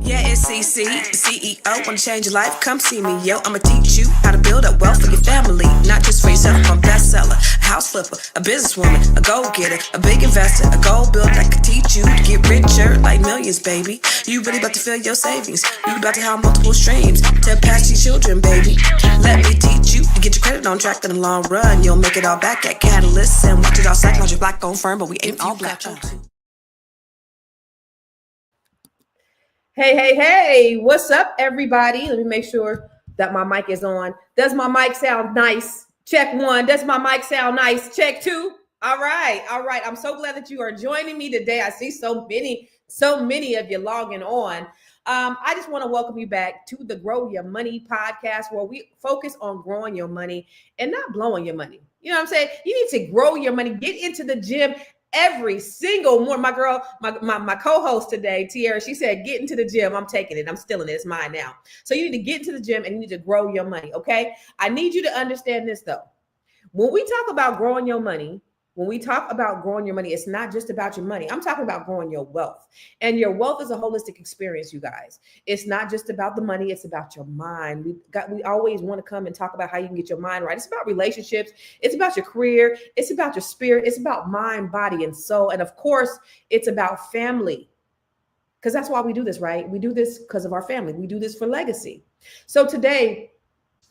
Yeah, it's CC, CEO. Wanna change your life? Come see me, yo. I'ma teach you how to build up wealth for your family, not just for yourself. I'm a bestseller, a house flipper, a businesswoman, a go-getter, a big investor, a goal builder that can teach you to get richer like millions, baby. You really about to fill your savings. You about to have multiple streams to pass your children, baby. Let me teach you to get your credit on track in the long run. You'll make it all back at Catalyst and watch it all psychology black on firm, but we ain't all black. Hey, what's up, everybody? Let me make sure that my mic is on. Does my mic sound nice? Check one. Does my mic sound nice? Check two. All right. I'm so glad that you are joining me today. I see so many of you logging on. I just want to welcome you back to the Grow Your Money podcast, where we focus on growing your money and not blowing your money. You know what I'm saying? You need to grow your money, get into the gym every single morning. My girl, my co-host today, Tiara, she said, get into the gym. I'm taking it. I'm stealing it. It's mine now. So you need to get into the gym and you need to grow your money, okay? I need you to understand this, though. When we talk about growing your money, it's not just about your money. I'm talking about growing your wealth. And your wealth is a holistic experience, you guys. It's not just about the money. It's about your mind. We always want to come and talk about how you can get your mind right. It's about relationships. It's about your career. It's about your spirit. It's about mind, body, and soul. And of course, it's about family. Because that's why we do this, right? We do this because of our family. We do this for legacy. So today,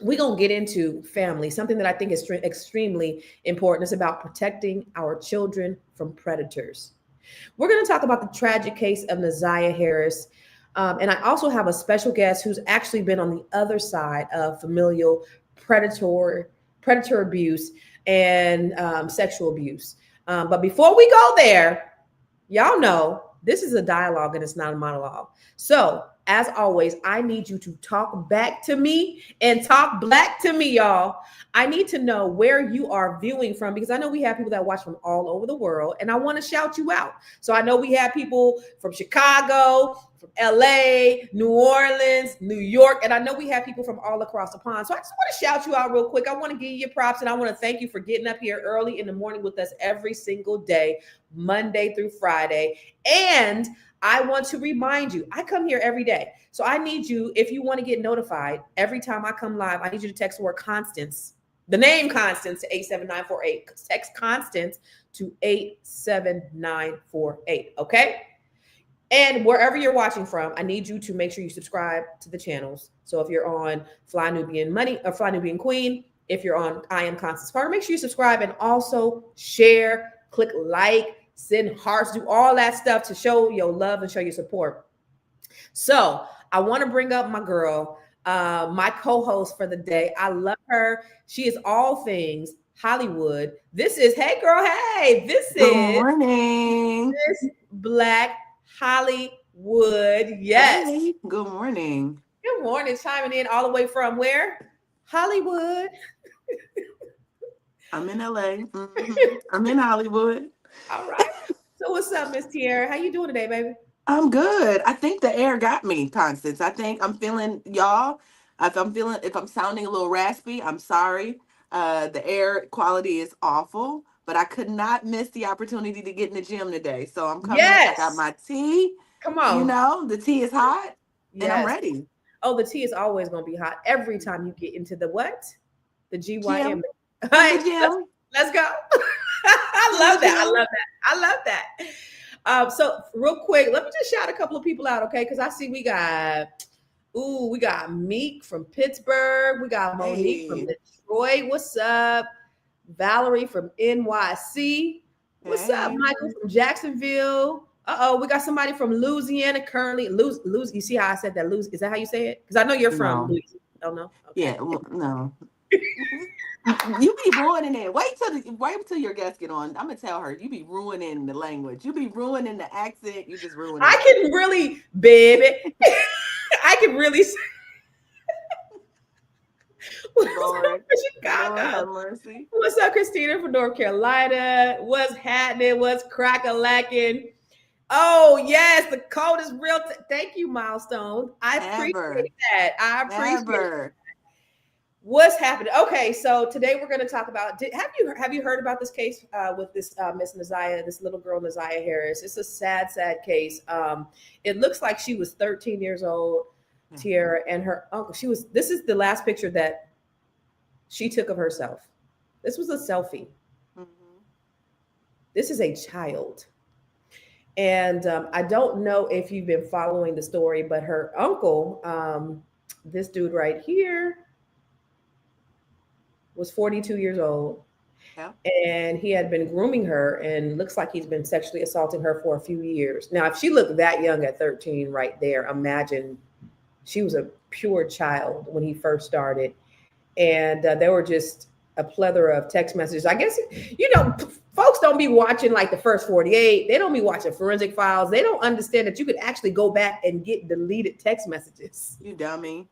we're going to get into family, something that I think is extremely important. It's about protecting our children from predators. We're going to talk about the tragic case of Na'Ziyah Harris. And I also have a special guest who's actually been on the other side of familial predator abuse and sexual abuse. But before we go there, y'all know this is a dialogue and it's not a monologue. So as always, I need you to talk back to me and talk black to me, y'all. I need to know where you are viewing from, because I know we have people that watch from all over the world, and I want to shout you out. So I know we have people from Chicago, from LA, New Orleans, New York, and I know we have people from all across the pond. So I just want to shout you out real quick. I want to give you your props, and I want to thank you for getting up here early in the morning with us every single day, Monday through Friday. And I want to remind you, I come here every day. So I need you, if you want to get notified every time I come live, I need you to text the word Constance, the name Constance, to 87948. Text Constance to 87948. Okay? And wherever you're watching from, I need you to make sure you subscribe to the channels. So if you're on Fly Nubian Money or Fly Nubian Queen, if you're on I Am Constance Carter, make sure you subscribe and also share, click like, send hearts, do all that stuff to show your love and show your support. So I want to bring up my girl, my co-host for the day. I love her. She is all things Hollywood. This is, hey girl, hey, Good morning. Miss Black Hollywood. Yes. Hey, good morning. Good morning. Chiming in all the way from where? Hollywood. I'm in LA. I'm in Hollywood. All right. So what's up, Miss Tiara? How you doing today, baby? I'm good. I think the air got me, Constance. I think I'm feeling y'all. If I'm sounding a little raspy, I'm sorry. The air quality is awful, but I could not miss the opportunity to get in the gym today. So I'm coming. Yes. I got my tea. Come on. You know, the tea is hot, Yes. and I'm ready. Oh, the tea is always going to be hot every time you get into the what? The GYM. The gym. Let's go. I love that. So real quick, let me just shout a couple of people out, okay? Because I see we got Meek from Pittsburgh. We got Monique from Detroit. What's up? Valerie from NYC. What's up? Michael from Jacksonville. We got somebody from Louisiana currently. You see how I said that? Is that how you say it? Because I know you're from Louisiana. Oh, no? Okay. Yeah, no. You be ruining it. Wait till your guests get on. I'm gonna tell her you be ruining the language. You be ruining the accent. You just ruining. I can really, baby. I can really. Lord have mercy. What's up, Christina from North Carolina? What's happening? What's crack-a-lacking? Oh yes, the code is real. Thank you, Milestone. I appreciate that. What's happening? Okay, so today we're going to talk about. Have you heard about this case with this Miss Na'Ziyah, this little girl Na'Ziyah Harris? It's a sad case. It looks like she was 13 years old, Yeah. Tierra, and her uncle. She was. This is the last picture that she took of herself. This was a selfie. Mhm. This is a child, and I don't know if you've been following the story, but her uncle, this dude right here, was 42 years old, Yeah. and he had been grooming her, and looks like he's been sexually assaulting her for a few years. Now, if she looked that young at 13 right there, imagine she was a pure child when he first started. And there were just a plethora of text messages. I guess, folks don't be watching like the first 48. They don't be watching forensic files. They don't understand that you could actually go back and get deleted text messages. You dummy.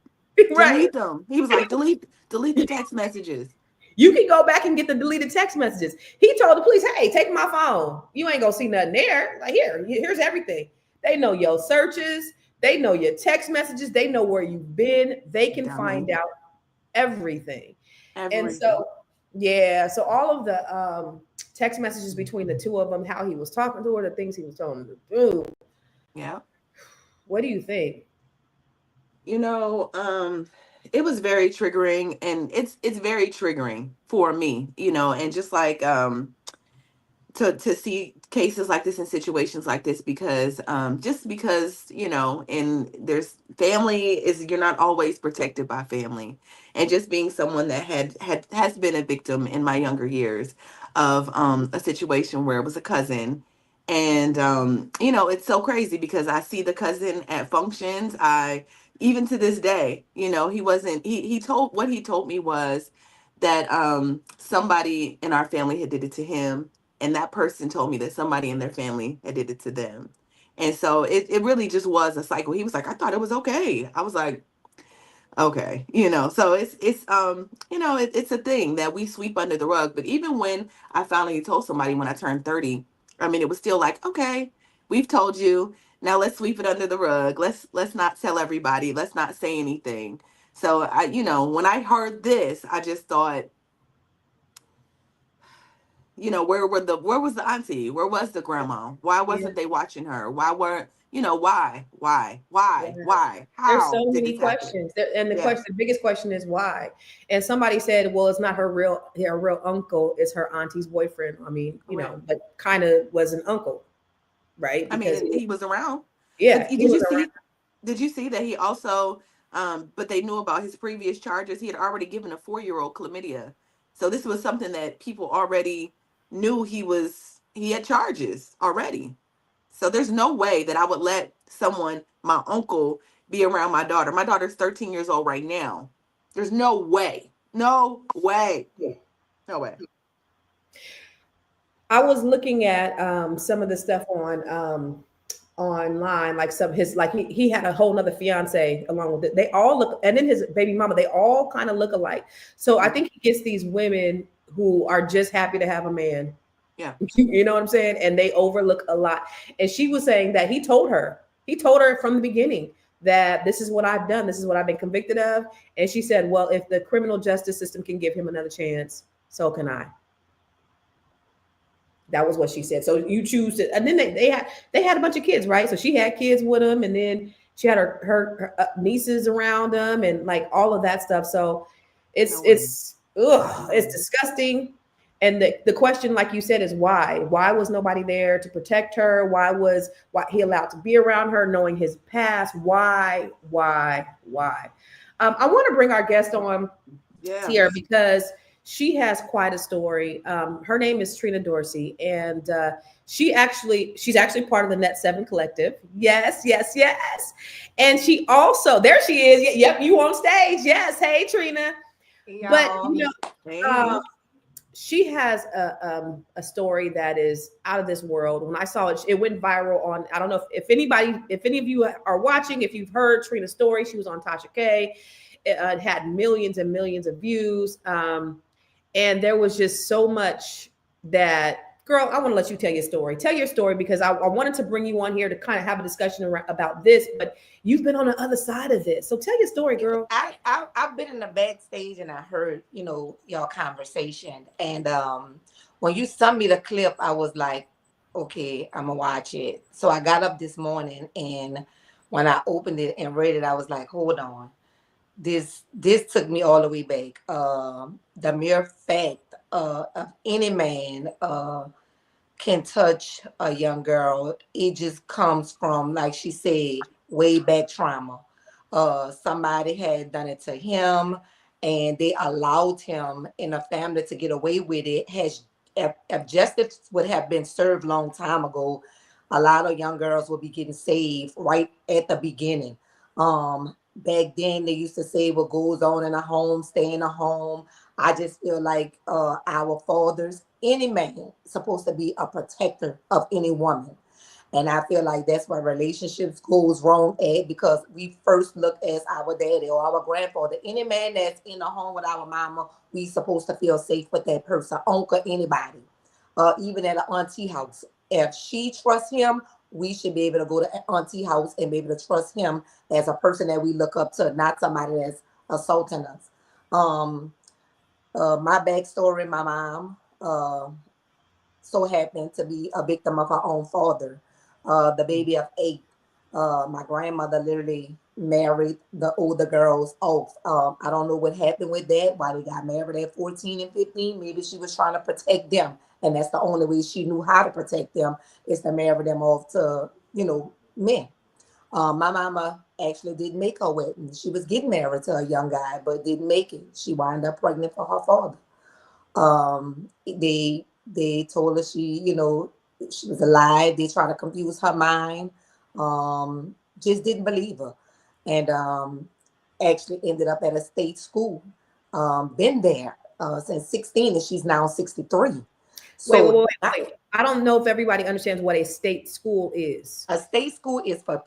Right. Delete them. He was like, delete the text messages. You can go back and get the deleted text messages. He told the police, hey, take my phone. You ain't gonna see nothing there. Like, here's everything. They know your searches, they know your text messages, they know where you've been, they can find out everything. And Everything. so, yeah, so all of the text messages between the two of them, how he was talking to her, the things he was telling her to do. Yeah. What do you think? You know, it was very triggering, and it's very triggering for me, and just like to see cases like this and situations like this, because just because and there's family is, you're not always protected by family. And just being someone that has been a victim in my younger years of a situation where it was a cousin. And it's so crazy because I see the cousin at functions. I Even to this day, he wasn't he told what he told me was that somebody in our family had did it to him, and that person told me that somebody in their family had did it to them. And so it really just was a cycle. He was like, I thought it was okay. I was like, okay. So it's a thing that we sweep under the rug. But even when I finally told somebody when I turned 30, I mean, it was still like, okay, we've told you, now let's sweep it under the rug. Let's not tell everybody, let's not say anything. So when I heard this, I just thought, where was the auntie? Where was the grandma? Why Yeah, wasn't they watching her? Why weren't, yeah. There's how so did many this happen? questions, and Yeah. the biggest question is why. And somebody said, "Well, it's not her real uncle; it's her auntie's boyfriend." I mean, Correct. but kind of was an uncle, right? I Because mean, he was around. But yeah, he did was you around. see, that he also, but they knew about his previous charges. He had already given a 4-year-old chlamydia. So this was something that people already knew. He had charges already. So there's no way that I would let someone, my uncle, be around my daughter. My daughter's 13 years old right now. There's no way. No way. No way. I was looking at some of the stuff on online, like some his like he had a whole nother fiance along with it. They all look, and then his baby mama, they all kind of look alike. So I Mhm. think he gets these women who are just happy to have a man. Yeah. You know what I'm saying? And they overlook a lot. And she was saying that he told her from the beginning that this is what I've done, this is what I've been convicted of. And she said, well, if the criminal justice system can give him another chance, so can I. That was what she said. So you choose to, and then they had a bunch of kids, right? So she had kids with them, and then she had her nieces around them, and like all of that stuff. So No way. No it's way. disgusting. And the question, like you said, is why? Why was nobody there to protect her? Why he allowed to be around her, knowing his past? Why? I want to bring our guest on Yeah. here because she has quite a story. Her name is Trina Dorsey, and she's actually part of the Net7 Collective. Yes. And she also, there she is. Yep, you on stage. Yes, hey Trina. But Y'all. um, Hey. she has a story that is out of this world. When I saw it, it went viral on. I don't know if any of you are watching, if you've heard Trina's story. She was on Tasha K. It had millions and millions of views. And there was just so much that Girl, I want to let you tell your story. Tell your story because I wanted to bring you on here to kind of have a discussion about this, but you've been on the other side of this. So tell your story, girl. I've been in the backstage and I heard, y'all conversation. And when you sent me the clip, I was like, okay, I'm gonna watch it. So I got up this morning and when I opened it and read it, I was like, hold on. This took me all the way back. The mere fact of any man can touch a young girl, it just comes from, like she said, way back trauma. Somebody had done it to him, and they allowed him in a family to get away with it. If justice would have been served long time ago, a lot of young girls would be getting saved right at the beginning. Back then, they used to say what goes on in a home, stay in a home. I just feel like our fathers, any man, supposed to be a protector of any woman. And I feel like that's where relationships goes wrong at, because we first look as our daddy or our grandfather. Any man that's in a home with our mama, we supposed to feel safe with that person, uncle, anybody. Even at an auntie house. If she trusts him, we should be able to go to auntie house and be able to trust him as a person that we look up to, not somebody that's assaulting us. Um, my backstory, my mom so happened to be a victim of her own father, the baby of 8. My grandmother literally married the older girls off. I don't know what happened with that, why they got married at 14 and 15. Maybe she was trying to protect them. And that's the only way she knew how to protect them, is to marry them off to, men. My mama actually didn't make her wedding. She was getting married to a young guy, but didn't make it. She wound up pregnant for her father. They told her she was alive. They tried to confuse her mind. Just didn't believe her, and actually ended up at a state school. Been there since 16, and she's now 63. Wait, wait, So wait, wait. I don't know if everybody understands what a state school is. a state school is for,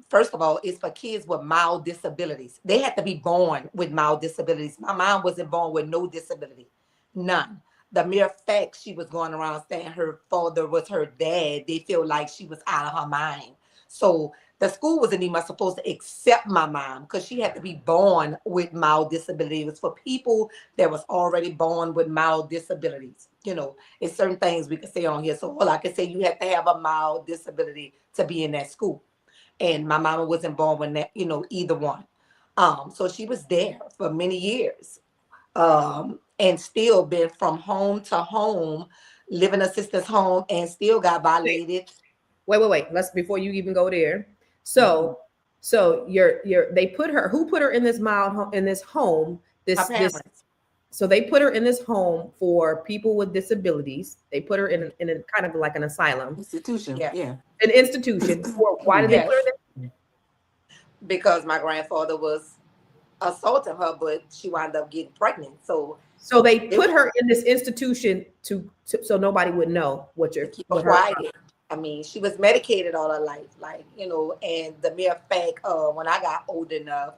first of all, it's for kids with mild disabilities. They have to be born with mild disabilities. My mom wasn't born with no disability, none. The mere fact she was going around saying her father was her dad, they feel like she was out of her mind. So the school wasn't even supposed to accept my mom because she had to be born with mild disability. It was for people that was already born with mild disabilities. It's certain things we can say on here. So all I can say, you have to have a mild disability to be in that school. And my mama wasn't born with that, either one. So she was there for many years. And still been from home to home, living assistance home, and still got violated. Wait. Let's before you even go there. Mhm. So, so they put her. Who put her in this in this home? Her This. parents. So they put her in this home for people with disabilities. They put her in a kind of like an asylum, Institution. Yeah. Yeah. an institution. Why did they put her Yes. there? Because my grandfather was assaulting her, but she wound up getting pregnant. So So they they put her in this institution so nobody would know to keep her what her. quiet. I mean, she was medicated all her life, and the mere fact, when I got old enough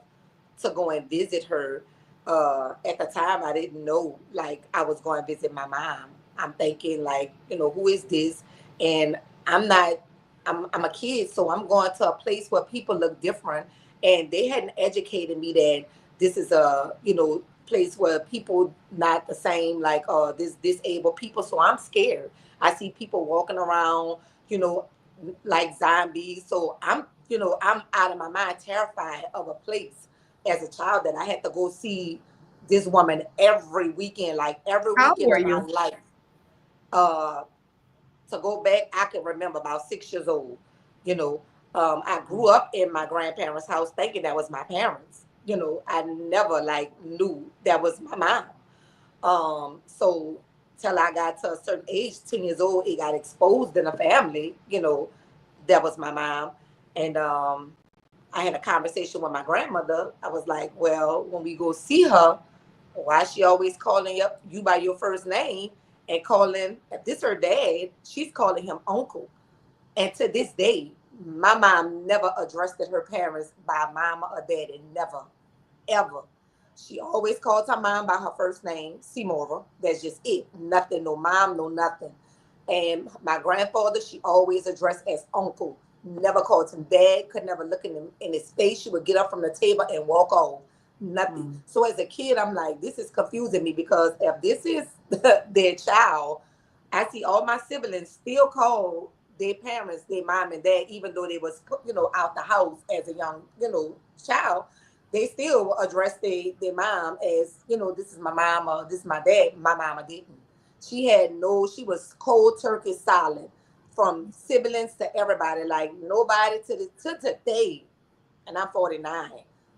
to go and visit her, at the time I didn't know, like, I was going to visit my mom. I'm thinking, like, who is this? And I'm not, I'm a kid, so I'm going to a place where people look different, and they hadn't educated me that this is a, place where people not the same, like this disabled people. So I'm scared. I see people walking around, you know, like zombies. So I'm out of my mind, terrified of a place as a child that I had to go see this woman every weekend, like every How old weekend were of my you? life. Uh, to go back, I can remember about 6 years old. You know, I grew up in my grandparents' house thinking that was my parents. I never like knew that was my mom. So till I got to a certain age, 10 years old, it got exposed in the family, that was my mom. And I had a conversation with my grandmother. I was like, well, when we go see her, why she always calling up you by your first name and calling, if this her dad, she's calling him uncle. And to this day, my mom never addressed her parents by mama or daddy, never, ever. She always calls her mom by her first name, Seymour. That's just it. Nothing, no mom, no nothing. And my grandfather, she always addressed as uncle. Never called him dad, could never look in his face. She would get up from the table and walk off. Nothing. So as a kid, I'm like, this is confusing me because if this is their child, I see all my siblings still call their parents their mom and dad, even though they was, out the house as a young, child. They still address their mom as, this is my mama, this is my dad. My mama didn't. She was cold turkey silent from siblings to everybody, like nobody to today. And I'm 49.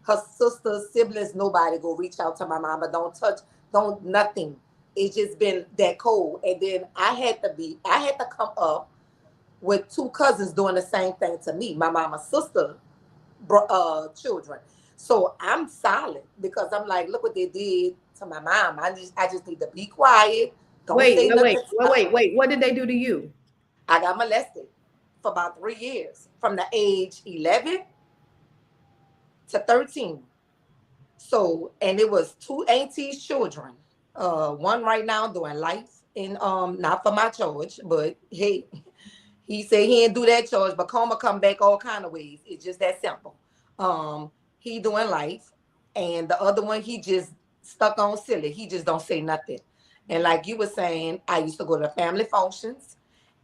Her sisters, siblings, nobody go reach out to my mama. Don't touch, don't nothing. It's just been that cold. And then I had to come up with two cousins doing the same thing to me. My mama's sister, children. So I'm silent because I'm like, look what they did to my mom. I just need to be quiet. Don't say nothing. Wait. What did they do to you? I got molested for about 3 years, from the age 11 to 13. So, and it was two aunties' children. One right now doing life in not for my charge, but hey, he said he didn't do that charge, but karma come back all kind of ways. It's just that simple. He doing life, and the other one he just stuck on silly. He just don't say nothing. And like you were saying, I used to go to family functions,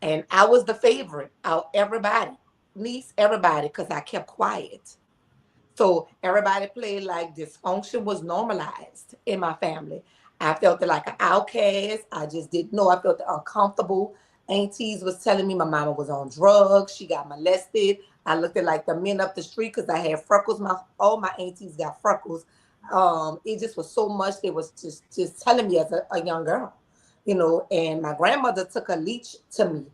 and I was the favorite out everybody, niece, everybody, because I kept quiet. So everybody played like dysfunction was normalized in my family. I felt like an outcast. I just didn't know. I felt uncomfortable. Aunties was telling me my mama was on drugs. She got molested. I looked at like the men up the street because I had freckles. All my aunties got freckles. It just was so much. They was just telling me as a young girl, And my grandmother took a leech to me.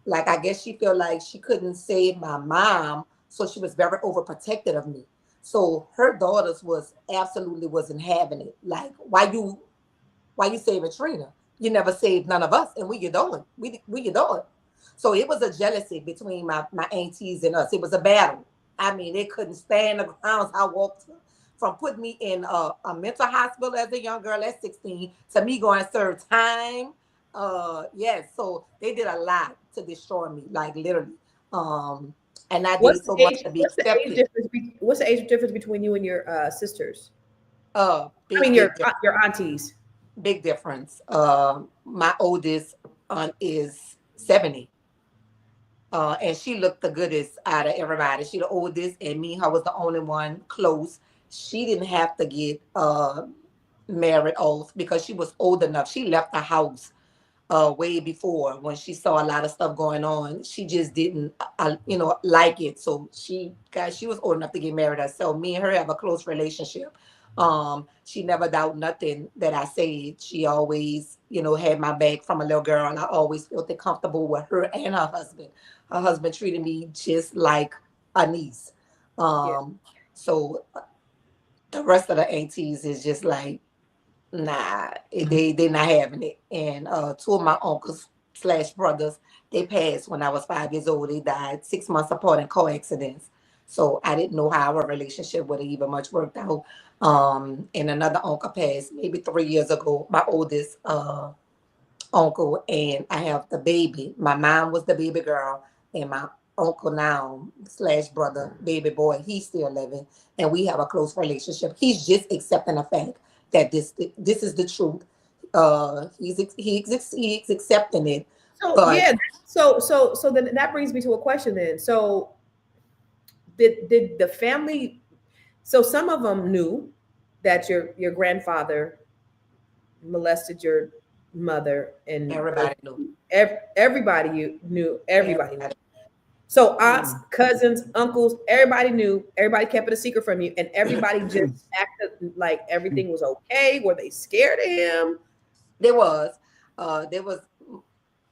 Like I guess she felt like she couldn't save my mom, so she was very overprotective of me. So her daughters was absolutely wasn't having it. Like, why you saving Trina? You never saved none of us, and we your daughter. We your daughter. So it was a jealousy between my aunties and us. It was a battle. I mean, they couldn't stand the grounds I walked from putting me in a mental hospital as a young girl at 16 to me going to serve time. Yes, so they did a lot to destroy me, like literally. And I did so much to be accepted. What's the age difference between you and your sisters? I Big, mean, big, your aunties. big difference. My oldest aunt is 70. And she looked the goodest out of everybody. She the oldest, and me, her was the only one close. She didn't have to get married off because she was old enough. She left the house way before when she saw a lot of stuff going on. She just didn't, like it. So she was old enough to get married herself. Me and her have a close relationship. She never doubt nothing that I said. She always, had my back from a little girl, and I always felt comfortable with her and her husband. Her husband treated me just like a niece. Yeah. So the rest of the aunties is just like, nah, they not having it. And two of my uncles slash brothers, they passed when I was 5 years old. They died 6 months apart in car accidents. So I didn't know how our relationship would have even much worked out. And another uncle passed maybe 3 years ago, my oldest uncle, and I have the baby. My mom was the baby girl, and my uncle now slash brother, baby boy, he's still living, and we have a close relationship. He's just accepting the fact that this is the truth. He's accepting it, So but yeah, so then that brings me to a question then. So did the family? So some of them knew that your grandfather molested your mother, and everybody knew. everybody you knew. Everybody knew. Everybody. So aunts, cousins, uncles, everybody knew. Everybody kept it a secret from you, and everybody just acted like everything was okay. Were they scared of him? There was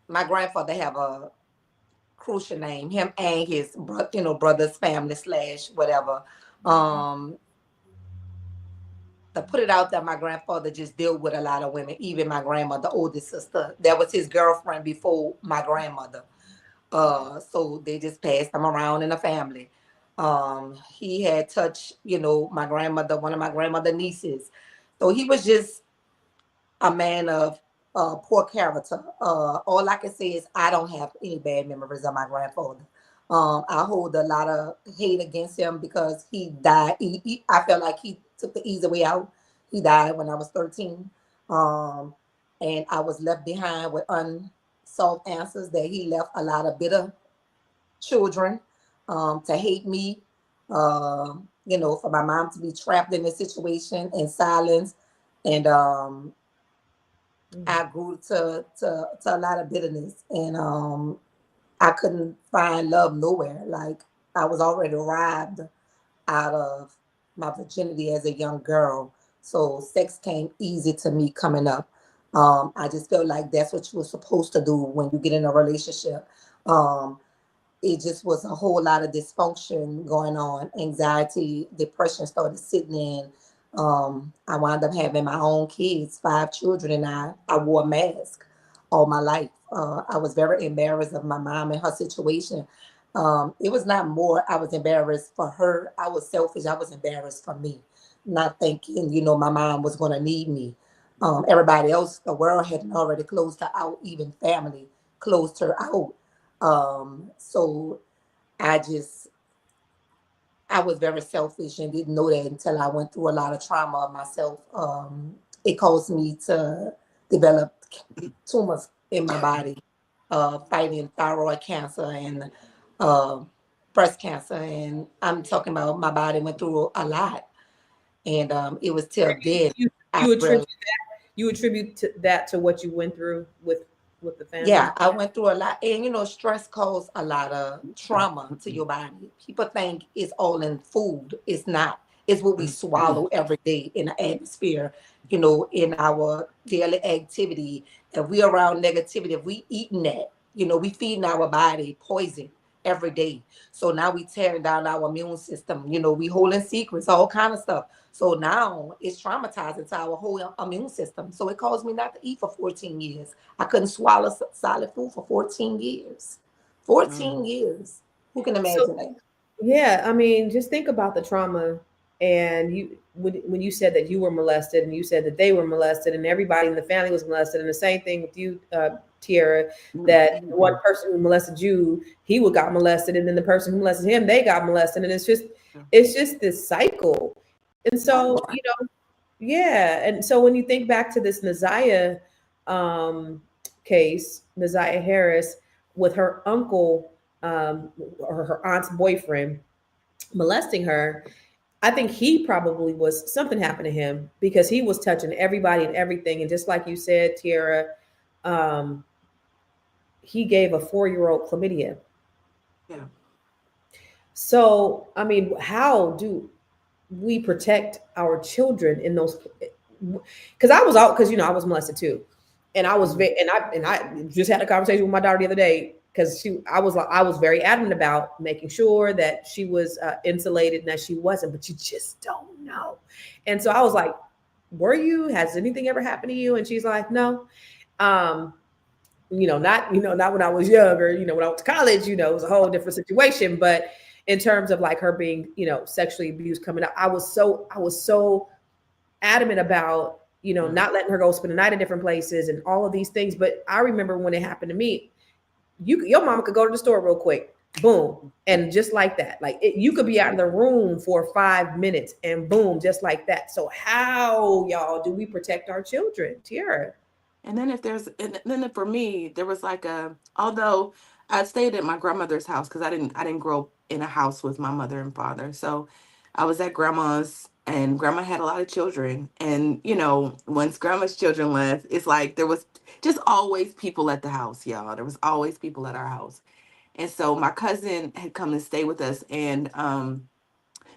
my grandfather have a crucial name. Him and his brother's family slash whatever. Um, to put it out there, my grandfather just dealt with a lot of women, even my grandmother, oldest sister. That was his girlfriend before my grandmother. So they just passed him around in the family. He had touched, my grandmother, one of my grandmother nieces. So he was just a man of poor character. All I can say is I don't have any bad memories of my grandfather. I hold a lot of hate against him because he died. I felt like he took the easy way out. He died when I was 13. Um, and I was left behind with unsolved answers that he left a lot of bitter children to hate me. For my mom to be trapped in this situation in silence. And I grew to a lot of bitterness. And I couldn't find love nowhere. Like I was already robbed out of my virginity as a young girl. So sex came easy to me coming up. I just felt like that's what you were supposed to do when you get in a relationship. Um, it just was a whole lot of dysfunction going on, anxiety, depression started sitting in. I wound up having my own kids, 5 children, and I wore a mask all my life. I was very embarrassed of my mom and her situation. It was not more I was embarrassed for her. I was selfish. I was embarrassed for me, not thinking, my mom was going to need me. Everybody else, the world had already closed her out, even family closed her out. So I just, I was very selfish and didn't know that until I went through a lot of trauma myself. It caused me to develop tumors in my body, fighting thyroid cancer and uh, breast cancer. And I'm talking about my body went through a lot. And it was till then You I you attribute realized. that to what you went through with the Yeah, family. I went through a lot. And stress causes a lot of trauma to your body. People think it's all in food. It's not. It's what we swallow every day in the atmosphere, in our daily activity. If we around negativity, if we eating that, we feeding our body poison every day. So now we tearing down our immune system, we holding secrets, all kind of stuff. So now it's traumatizing to our whole immune system. So it caused me not to eat for 14 years. I couldn't swallow solid food for 14 years. 14 years. Who can So imagine that? yeah, I mean, just think about the trauma. And you, when you said that you were molested, and you said that they were molested, and everybody in the family was molested, and the same thing with you, Tiara, that the one person who molested you, he would got molested, and then the person who molested him, they got molested, and it's just this cycle. And so, yeah, and so when you think back to this Na'Ziyah um, case, Na'Ziyah Harris, with her uncle or her aunt's boyfriend molesting her, I think he probably was something happened to him because he was touching everybody and everything. And just like you said, Tiara, um, he gave a 4-year-old chlamydia. Yeah. So, I mean, how do we protect our children in those? Because I was out because I was molested too, and I was and I just had a conversation with my daughter the other day because I was very adamant about making sure that she was insulated and that she wasn't, but you just don't know. And so I was like, "Were you? Has anything ever happened to you?" And she's like, "No." Um, not when I was younger, when I went to college, it was a whole different situation. But in terms of like her being, sexually abused coming up, I was so adamant about, not letting her go spend the night in different places and all of these things. But I remember when it happened to me, your mama could go to the store real quick, boom. And just like that, like you could be out of the room for 5 minutes and boom, just like that. So how y'all do we protect our children? Tiara. And then for me, there was like although I stayed at my grandmother's house because I didn't grow up in a house with my mother and father. So I was at grandma's and grandma had a lot of children. And, once grandma's children left, it's like there was just always people at the house, y'all. There was always people at our house. And so my cousin had come to stay with us. And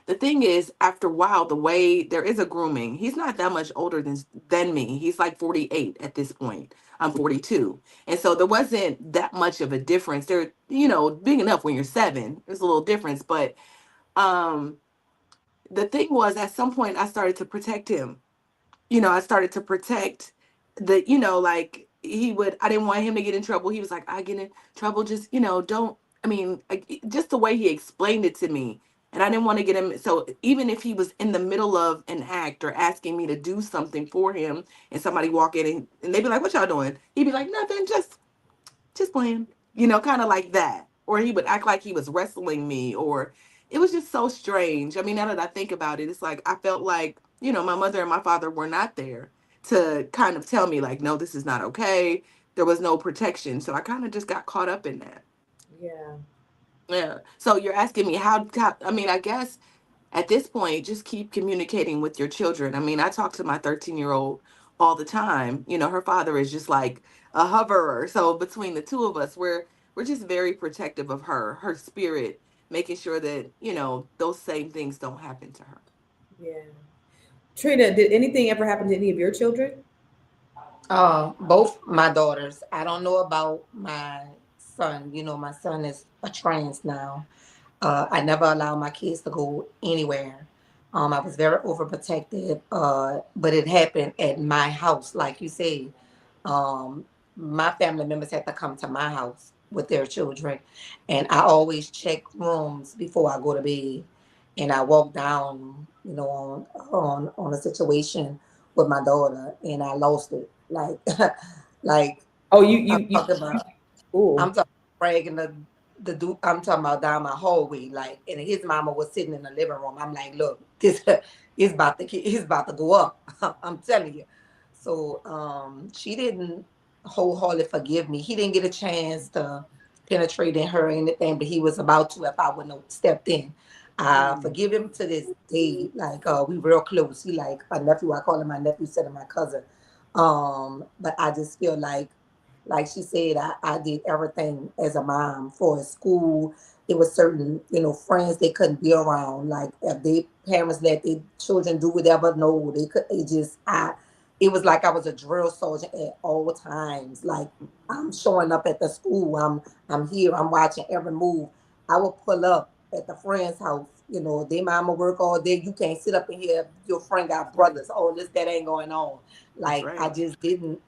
the thing is, after a while, the way there is a grooming, he's not that much older than me. He's like 48 at this point. I'm 42. And so there wasn't that much of a difference. There, big enough when you're 7. There's a little difference. But um the thing was, at some point I started to protect him. I started to protect like I didn't want him to get in trouble. He was like, I get in trouble, just, don't, I mean, just the way he explained it to me. And I didn't want to get him. So even if he was in the middle of an act or asking me to do something for him, and somebody walk in and they'd be like, "What y'all doing?" He'd be like, "Nothing, just playing," kind of like that. Or he would act like he was wrestling me, or it was just so strange. I mean, now that I think about it, it's like I felt like, my mother and my father were not there to kind of tell me like, no, this is not okay. There was no protection. So I kind of just got caught up in that. Yeah. Yeah. So you're asking me how I mean, I guess at this point, just keep communicating with your children. I mean, I talk to my 13-year-old all the time. Her father is just like a hoverer. So between the two of us, we're just very protective of her spirit, making sure that, those same things don't happen to her. Yeah. Trina, did anything ever happen to any of your children? Both my daughters. I don't know about my son. My son is a trans now. I never allow my kids to go anywhere. I was very overprotective, but it happened at my house, like you said. My family members had to come to my house with their children, and I always check rooms before I go to bed. And I walk down, on a situation with my daughter, and I lost it. Like, like Oh, I'm talking about. Ooh. I'm talking bragging the dude. I'm talking about down my hallway, like, and his mama was sitting in the living room. I'm like, look, this is about to go up. I'm telling you. So she didn't wholeheartedly forgive me. He didn't get a chance to penetrate in her or anything, but he was about to if I wouldn't have stepped in. I forgive him to this day. Like we real close. He like a nephew. I call him my nephew instead of my cousin. But I just feel like she said, I did everything as a mom for school. There was certain, friends they couldn't be around. Like if their parents let their children do whatever, no, they could. It was like I was a drill sergeant at all times. Like I'm showing up at the school. I'm here. I'm watching every move. I would pull up at the friend's house. Their mama work all day. You can't sit up in here. Your friend got brothers. Oh, that ain't going on. Like Right. I just didn't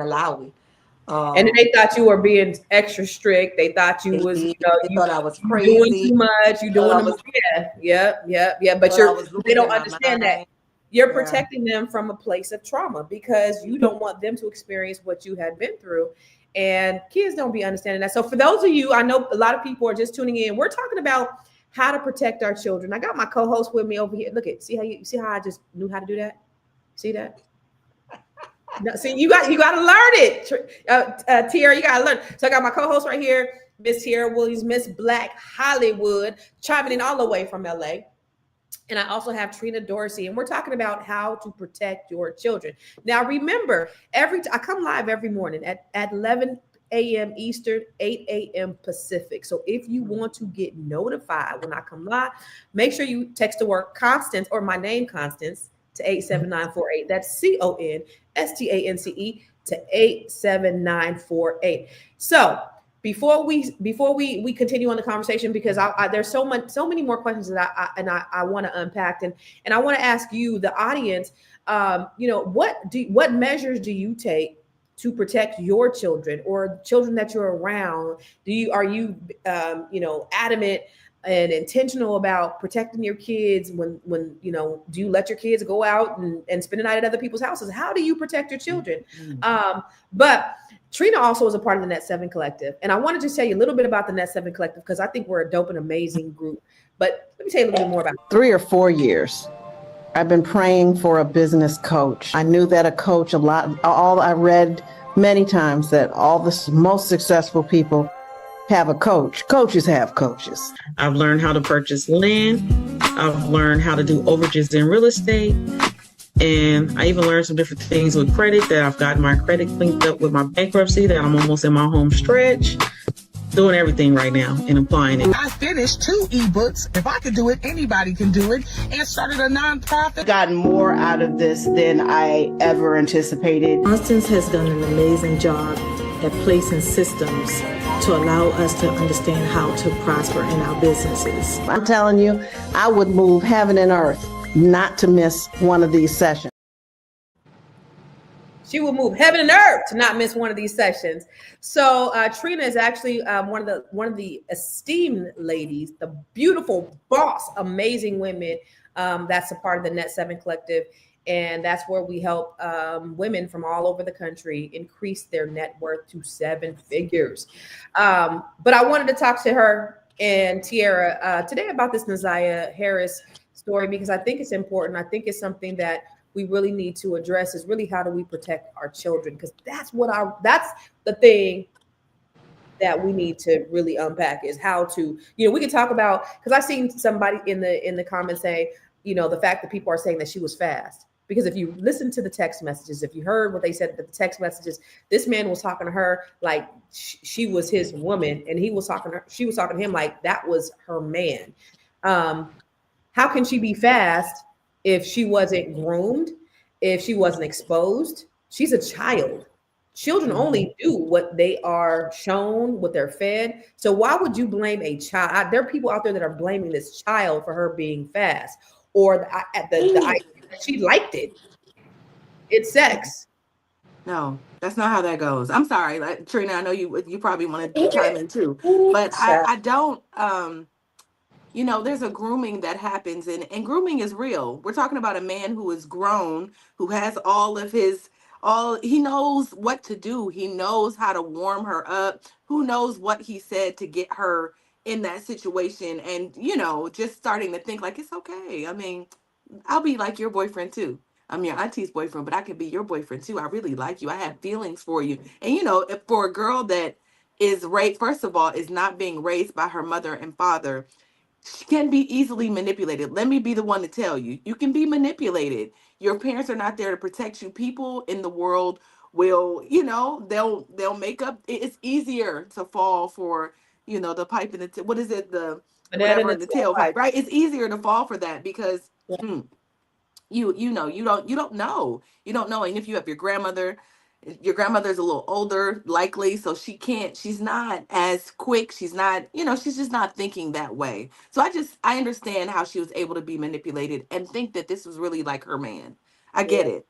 allow it. And then they thought you were being extra strict. They thought you was, They you thought I was doing crazy. too much. You doing the most. Yeah. But they don't understand that you're protecting them from a place of trauma because you don't want them to experience what you had been through. And kids don't be understanding that. So for those of you, I know a lot of people are just tuning in. We're talking about how to protect our children. I got my co-host with me over here. Look at see how I just knew how to do that. See that? No, see, you got to learn it, Tiara. You got to learn. So I got my co-host right here, Miss Tiara Williams, Miss Black Hollywood, chiming in all the way from LA. And I also have Trina Dorsey, and we're talking about how to protect your children. Now, remember, I come live every morning at 11 a.m. Eastern, 8 a.m. Pacific. So if you want to get notified when I come live, make sure you text the word Constance or my name Constance to 87948. That's CONSTANCE to 87948. So before we continue on the conversation, because there's so many more questions that I want to unpack, and I want to ask you, the audience, what measures do you take to protect your children or children that you're around? Are you adamant and intentional about protecting your kids when do you let your kids go out and spend the night at other people's houses? How do you protect your children? But Trina also is a part of the Net7 Collective, and I wanted to tell you a little bit about the Net7 Collective because I think we're a dope and amazing group. But let me tell you a little bit more about it. 3 or 4 years I've been praying for a business coach. I knew that a coach, I read many times that all the most successful people have a coach. Coaches have coaches. I've learned how to purchase land. I've learned how to do overages in real estate. And I even learned some different things with credit, that I've gotten my credit cleaned up with my bankruptcy, that I'm almost in my home stretch. Doing everything right now and applying it. I finished 2 ebooks. If I could do it, anybody can do it. And started a nonprofit. Gotten more out of this than I ever anticipated. Constance has done an amazing job at placing systems to allow us to understand how to prosper in our businesses. I'm telling you, I would move heaven and earth not to miss one of these sessions. She will move heaven and earth to not miss one of these sessions. So Trina is actually one of the esteemed ladies, the beautiful boss, amazing women. That's a part of the Net7 Collective, and that's where we help women from all over the country increase their net worth to 7 figures. But I wanted to talk to her and Tiara today about this Na'Ziyah Harris story because I think it's important. I think it's something that we really need to address is really how do we protect our children? Because that's the thing that we need to really unpack is how to, we can talk about, because I've seen somebody in the comments say, the fact that people are saying that she was fast. Because if you listen to the text messages, if you heard what they said, the text messages, this man was talking to her like she was his woman, and she was talking to him like that was her man. How can she be fast if she wasn't groomed, if she wasn't exposed? She's a child. Children only do what they are shown, what they're fed. So why would you blame a child? There are people out there that are blaming this child for her being fast, or she liked it. It's sex. No, that's not how that goes. I'm sorry, like, Trina. I know you probably want to chime in too, but I don't. There's a grooming that happens, and grooming is real. We're talking about a man who is grown, who has he knows what to do. He knows how to warm her up. Who knows what he said to get her in that situation, and just starting to think like it's okay. I mean, I'll be like your boyfriend too. I'm your auntie's boyfriend, but I could be your boyfriend too. I really like you. I have feelings for you. And if for a girl that is raised, first of all, is not being raised by her mother and father, she can be easily manipulated. Let me be the one to tell you, you can be manipulated. Your parents are not there to protect you. People in the world will, they'll make up. It's easier to fall for, the pipe in the, what is it? The whatever in the tailpipe, right? It's easier to fall for that because you don't know. And if you have your grandmother's a little older, likely, so she's not as quick. She's not, she's just not thinking that way. So I understand how she was able to be manipulated and think that this was really like her man. I get it.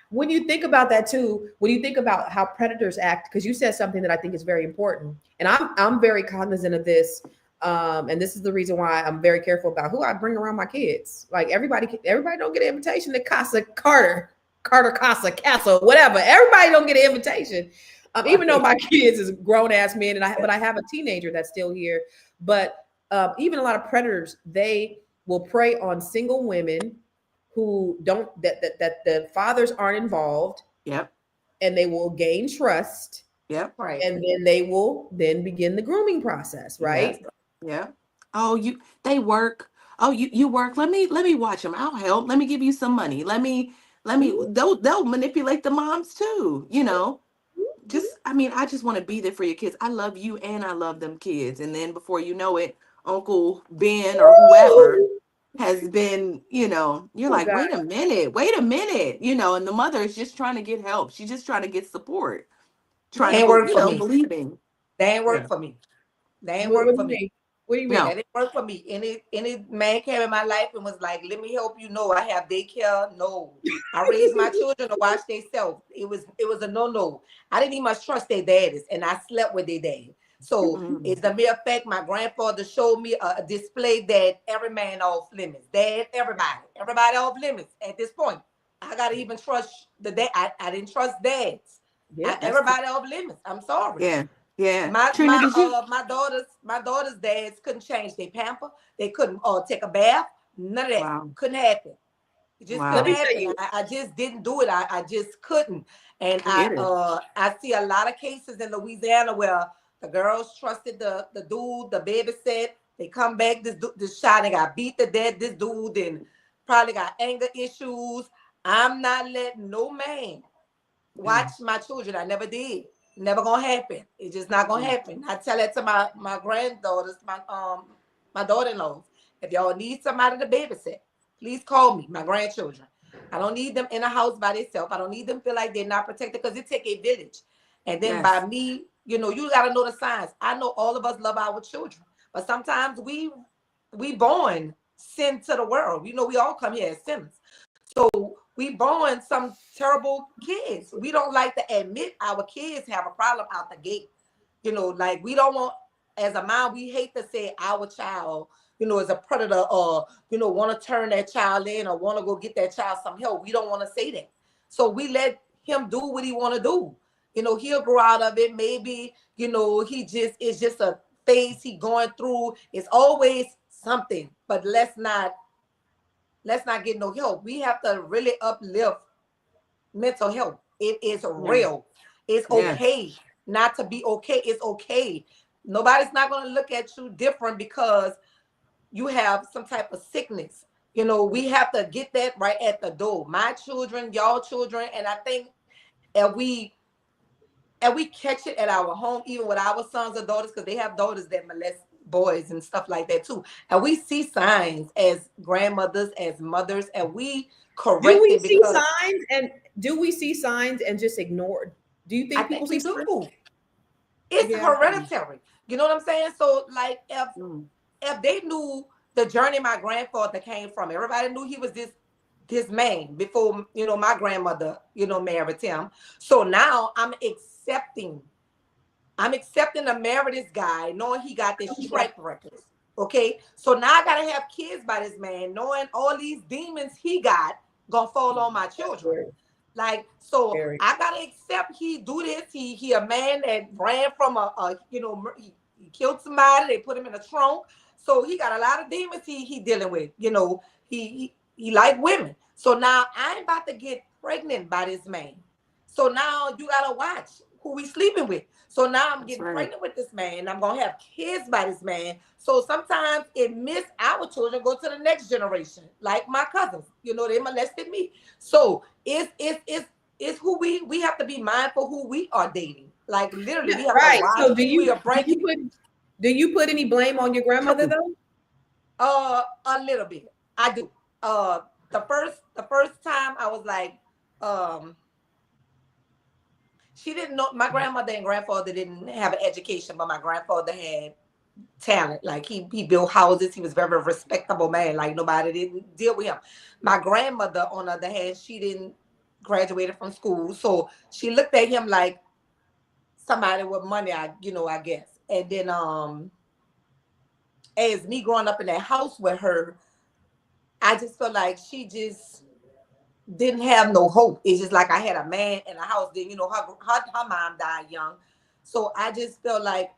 When you think about that too, when you think about how predators act, because you said something that I think is very important, and I'm very cognizant of this. And this is the reason why I'm very careful about who I bring around my kids. Like everybody don't get an invitation to Carter Casa, Castle, whatever. Everybody don't get an invitation. Even though my kids is grown ass men, but I have a teenager that's still here. But even a lot of predators, they will prey on single women who don't that the fathers aren't involved. Yep. And they will gain trust. Yep. Right. And then they will then begin the grooming process, right? Yes. Yeah. Oh, they work. Oh, you work. Let me watch them. I'll help. Let me give you some money. They'll manipulate the moms too, I just want to be there for your kids. I love you and I love them kids. And then before you know it, Uncle Ben or whoever has been, you're like, wait a minute. And the mother is just trying to get help. She's just trying to get support. Trying to work for me. Believing. They ain't work for me. They ain't work for me. What do you mean? That didn't work for me. Any man came in my life and was like, let me help you. No, I have daycare. No. I raised my children to watch themselves. It was a no. I didn't even trust their daddies, and I slept with their dad. So it's the mere fact my grandfather showed me a display that every man off limits. Dad, everybody off limits at this point. I gotta even trust the dad. I didn't trust dads. Yeah, everybody off limits. I'm sorry. Yeah. Yeah. My daughter's dads couldn't change their pamper. They couldn't take a bath. None of that. Wow. Couldn't happen. It just couldn't happen. I just didn't do it. I just couldn't. And I see a lot of cases in Louisiana where the girls trusted the dude, the babysit. They come back, this child, they got beat to death, this dude, and probably got anger issues. I'm not letting no man watch my children. I never did. Never gonna happen. It's just not gonna happen. I tell that to my granddaughters, my daughter-in-laws. If y'all need somebody to babysit, please call me, my grandchildren. I don't need them in a house by themselves. I don't need them feel like they're not protected because it take a village. And then by me, you gotta know the signs. I know all of us love our children, but sometimes we born sin to the world. We all come here as sinners. So we born some terrible kids. We don't like to admit our kids have a problem out the gate. You know, like we don't want, as a mom, we hate to say our child, you know, is a predator or, you know, want to turn that child in or want to go get that child some help. We don't want to say that. So we let him do what he want to do. You know, he'll grow out of it. Maybe, you know, it's just a phase he going through. It's always something, but let's not get no help. We have to really uplift mental health. It is real. It's okay not to be okay. It's okay. Nobody's not going to look at you different because you have some type of sickness. You know, we have to get that right at the door. My children, y'all children, and I think if we catch it at our home, even with our sons or daughters, because they have daughters that molest boys and stuff like that too. And we see signs as grandmothers, as mothers, and we correct do we it see because signs and do we see signs and just ignore? Do you think I people think we see do. signs? It's Yeah. hereditary. You know what I'm saying? So like if they knew the journey my grandfather came from, everybody knew he was this man before, you know, my grandmother, you know, married him. So now I'm accepting to marry this guy, knowing he got this track record. Okay. So now I gotta have kids by this man, knowing all these demons he got gonna fall on my children. Like, so I gotta accept he do this. He a man that ran from a you know, he killed somebody, they put him in a trunk. So he got a lot of demons he dealing with. You know, he like women. So now I'm about to get pregnant by this man. So now you gotta watch who we sleeping with. So now I'm getting pregnant with this man. I'm gonna have kids by this man. So sometimes it miss our children go to the next generation, like my cousins. You know, they molested me. So it's who we have to be mindful who we are dating. Like literally, we have to watch So do you put any blame on your grandmother though? A little bit. I do. The first time I was like, she didn't know, my grandmother and grandfather didn't have an education, but my grandfather had talent. Like he built houses. He was a very respectable man. Like nobody didn't deal with him. My grandmother, on the other hand, she didn't graduated from school. So she looked at him like somebody with money, I guess. And then as me growing up in that house with her, I just felt like she just didn't have no hope. It's just like I had a man in the house. Then, you know, her mom died young. So I just felt like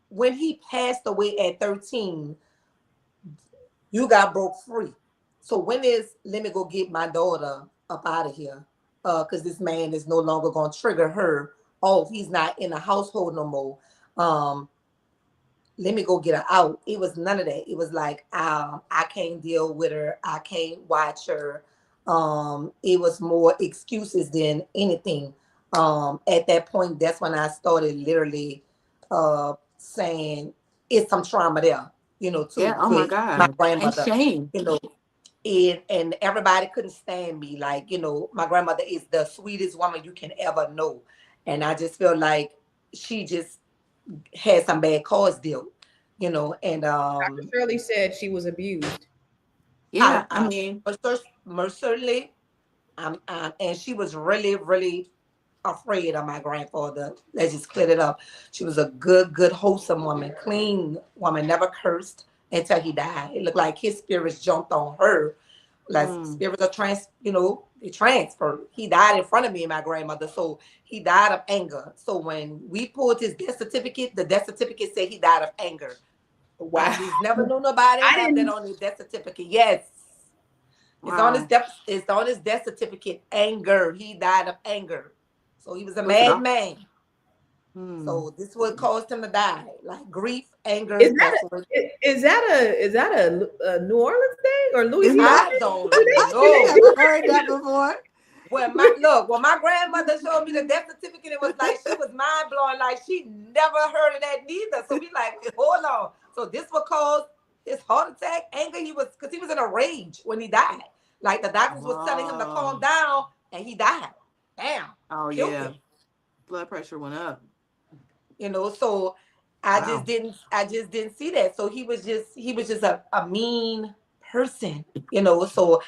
when he passed away at 13, you got broke free. So let me go get my daughter up out of here. Because this man is no longer going to trigger her. Oh, he's not in the household no more. Let me go get her out. It was none of that. It was like, I can't deal with her. I can't watch her. It was more excuses than anything. At that point, that's when I started literally saying it's some trauma there, you know, too. Yeah, oh my God. My grandmother, and shame. You know, and everybody couldn't stand me. Like, you know, my grandmother is the sweetest woman you can ever know. And I just feel like she just had some bad cards dealt, you know, and Dr. Shirley said she was abused. Yeah, I mean, most certainly, and she was really, really afraid of my grandfather. Let's just clear it up. She was a good, wholesome woman, clean woman, never cursed until he died. It looked like his spirits jumped on her. Like spirits are they transfer. He died in front of me and my grandmother, so he died of anger. So when we pulled his death certificate, the death certificate said he died of anger. Wow. He's never known nobody have that on his death certificate. Yes. Wow. It's on his death certificate. Anger. He died of anger. So he was a madman. So this is what caused him to die. Like grief, anger. Is that a New Orleans thing or Louisiana? I don't know. I never heard that before. When my grandmother showed me the death certificate, it was like she was mind blowing. Like she never heard of that neither. So we like, hold on. So this would cause his heart attack, anger. Because he was in a rage when he died. Like the doctors was telling him to calm down, and he died. Damn. Oh yeah. Him. Blood pressure went up. You know, so I just didn't see that. So he was just a mean person. You know, so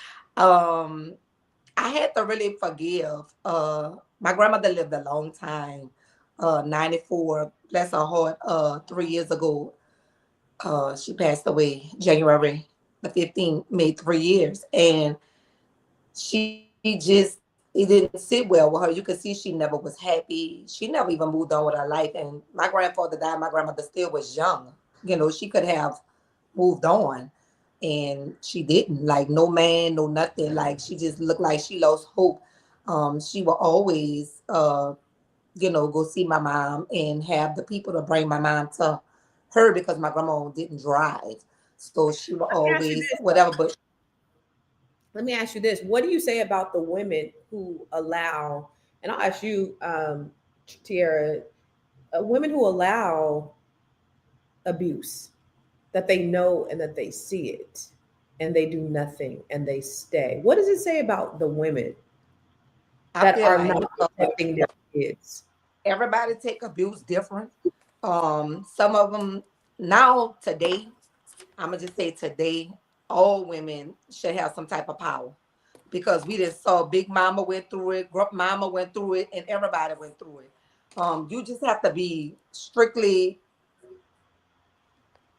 I had to really forgive. My grandmother lived a long time, 94, bless her heart, 3 years ago. She passed away January the 15th, made 3 years. And she just, it didn't sit well with her. You could see she never was happy. She never even moved on with her life. And my grandfather died. My grandmother still was young. You know, she could have moved on. And she didn't. Like, no man, no nothing. Like, she just looked like she lost hope. She would always, go see my mom and have the people to bring my mom to her because my grandma didn't drive. So she would Let me ask you always, this. whatever. But Let me ask you this. What do you say about the women who allow, and I'll ask you, Tiara, women who allow abuse, that they know and that they see it and they do nothing and they stay? What does it say about the women I that feel are like not protecting their kids? everybody take abuse different. Some of them now today, I'm gonna just say today, all women should have some type of power because we just saw Big Mama went through it, Mama went through it, and everybody went through it. You just have to be strictly.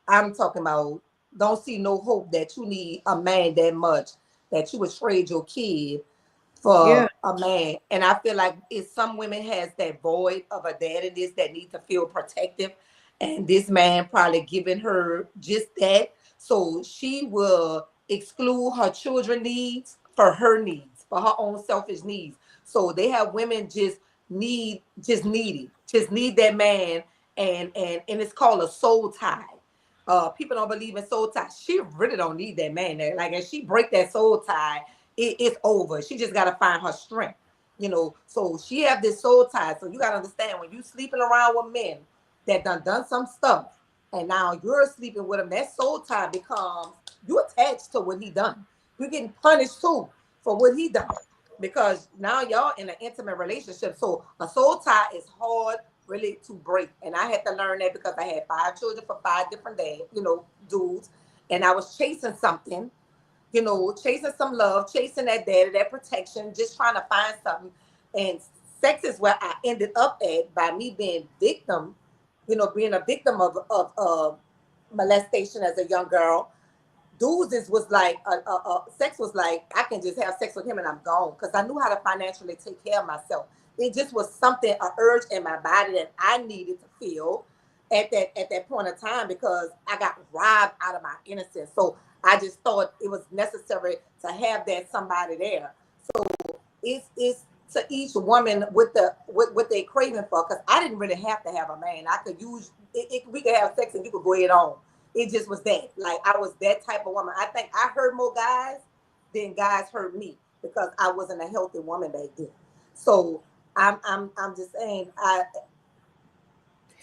I'm talking about don't see no hope that you need a man that much that you would trade your kid Yeah. for a man. And I feel like if some women has that void of a dad in this that need to feel protective, and this man probably giving her just that, so she will exclude her children needs for her needs, for her own selfish needs. So they have women just need that man, and it's called a soul tie. People don't believe in soul tie. She really don't need that man there. Like, if she break that soul tie, it's over. She just got to find her strength, So she have this soul tie. So you got to understand, when you sleeping around with men that done some stuff, and now you're sleeping with him, that soul tie becomes, you attached to what he done. You're getting punished too for what he done, because now y'all in an intimate relationship. So a soul tie is hard really to break. And I had to learn that because I had 5 children for 5 different dads, dudes, and I was chasing something, chasing some love, chasing that daddy, that protection, just trying to find something. And sex is where I ended up at by me being victim, being a victim of molestation as a young girl. Dudes was like, sex was like, I can just have sex with him and I'm gone, because I knew how to financially take care of myself. It just was something, an urge in my body that I needed to feel at that point of time, because I got robbed out of my innocence. So I just thought it was necessary to have that somebody there. So it's to each woman with what they craving for. Because I didn't really have to have a man. I could use it. We could have sex and you could go it on. It just was that. Like, I was that type of woman. I think I hurt more guys than guys hurt me because I wasn't a healthy woman back then. So I'm just saying,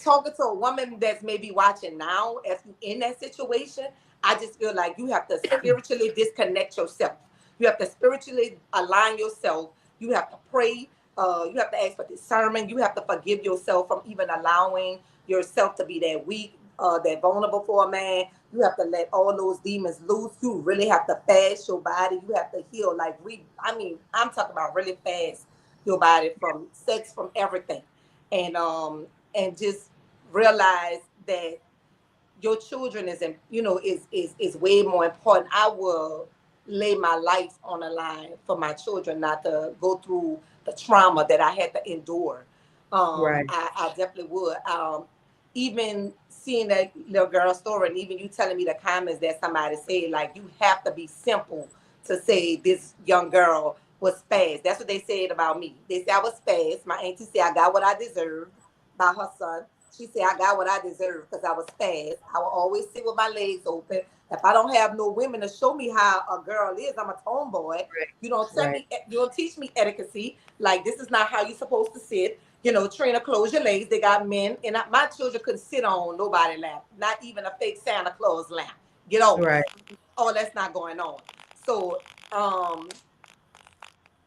talking to a woman that's maybe watching now, if you're in that situation, I just feel like you have to spiritually disconnect yourself. You have to spiritually align yourself. You have to pray. You have to ask for discernment. You have to forgive yourself from even allowing yourself to be that weak, that vulnerable for a man. You have to let all those demons loose. You really have to fast your body. You have to heal. Like, I'm talking about really fast your body from sex, from everything. And just realize that your children is way more important. I will lay my life on the line for my children not to go through the trauma that I had to endure. Right. I definitely would. Even seeing that little girl story, and even you telling me the comments that somebody said, like, you have to be simple to say this young girl was fast. That's what they said about me. They said I was fast. My auntie said I got what I deserved by her son. She said I got what I deserved because I was fast. I will always sit with my legs open. If I don't have no women to show me how a girl is, I'm a tomboy. You don't tell Right. me, you don't teach me etiquette. Like, this is not how you're supposed to sit. Trina, close your legs. They got men, and my children couldn't sit on nobody's lap, not even a fake Santa Claus lap. Get over it. Right. Oh, that's not going on. So,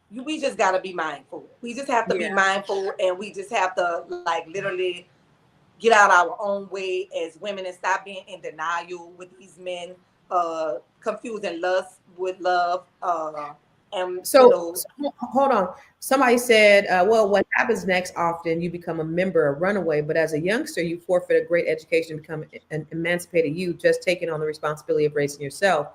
we just got to be mindful. We just have to be Yeah. mindful, and we just have to, like, literally get out our own way as women and stop being in denial with these men, confusing lust with love. And So hold on. Somebody said, well, what happens next often you become a member, a runaway, but as a youngster, you forfeit a great education, become an emancipated youth, just taking on the responsibility of raising yourself.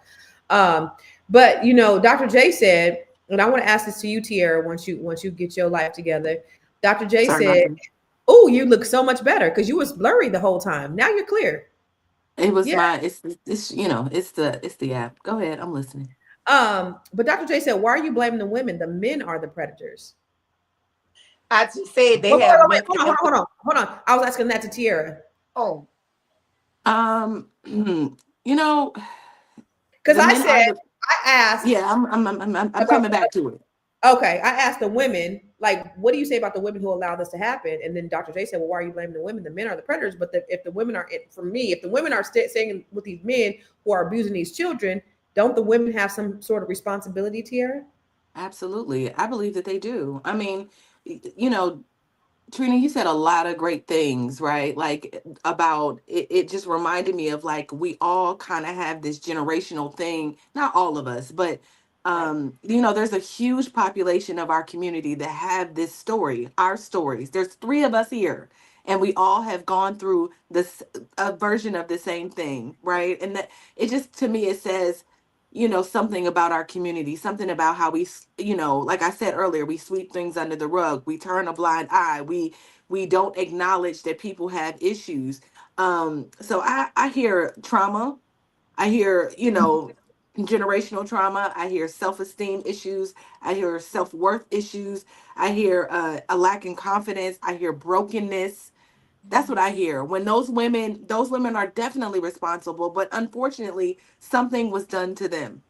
Um, but Dr. J said, and I want to ask this to you, Tierra, once you get your life together. Dr. J Sorry said, about that. oh, you look so much better because you was blurry the whole time. Now you're clear. It was Yeah. my it's it's the app. Go ahead, I'm listening. But Dr. J said, why are you blaming the women? The men are the predators. I just said Wait, they wait, have wait, mental hold on, health. hold on, hold on, hold on. I was asking that to Tierra. Oh, You know, Because the I men are said, the I asked yeah. I'm about coming back to it. okay, I asked the women, like, what do you say about the women who allow this to happen? And then Dr. J said, well, why are you blaming the women? The men are the predators. But if the women are, for me, if the women are staying with these men who are abusing these children, don't the women have some sort of responsibility, Tierra? Absolutely, I believe that they do. I mean, you know, Trina, you said a lot of great things, right? Like about it, it just reminded me of like we all kind of have this generational thing, not all of us, but right. there's a huge population of our community that have this story, our stories. There's three of us here, and we all have gone through this a version of the same thing, right? And that it just to me it says something about our community, something about how like I said earlier, we sweep things under the rug, we turn a blind eye, we don't acknowledge that people have issues. So I hear trauma, I hear generational trauma, I hear self-esteem issues, I hear self-worth issues, I hear a lack in confidence, I hear brokenness. That's what I hear. When those women are definitely responsible, but unfortunately, something was done to them.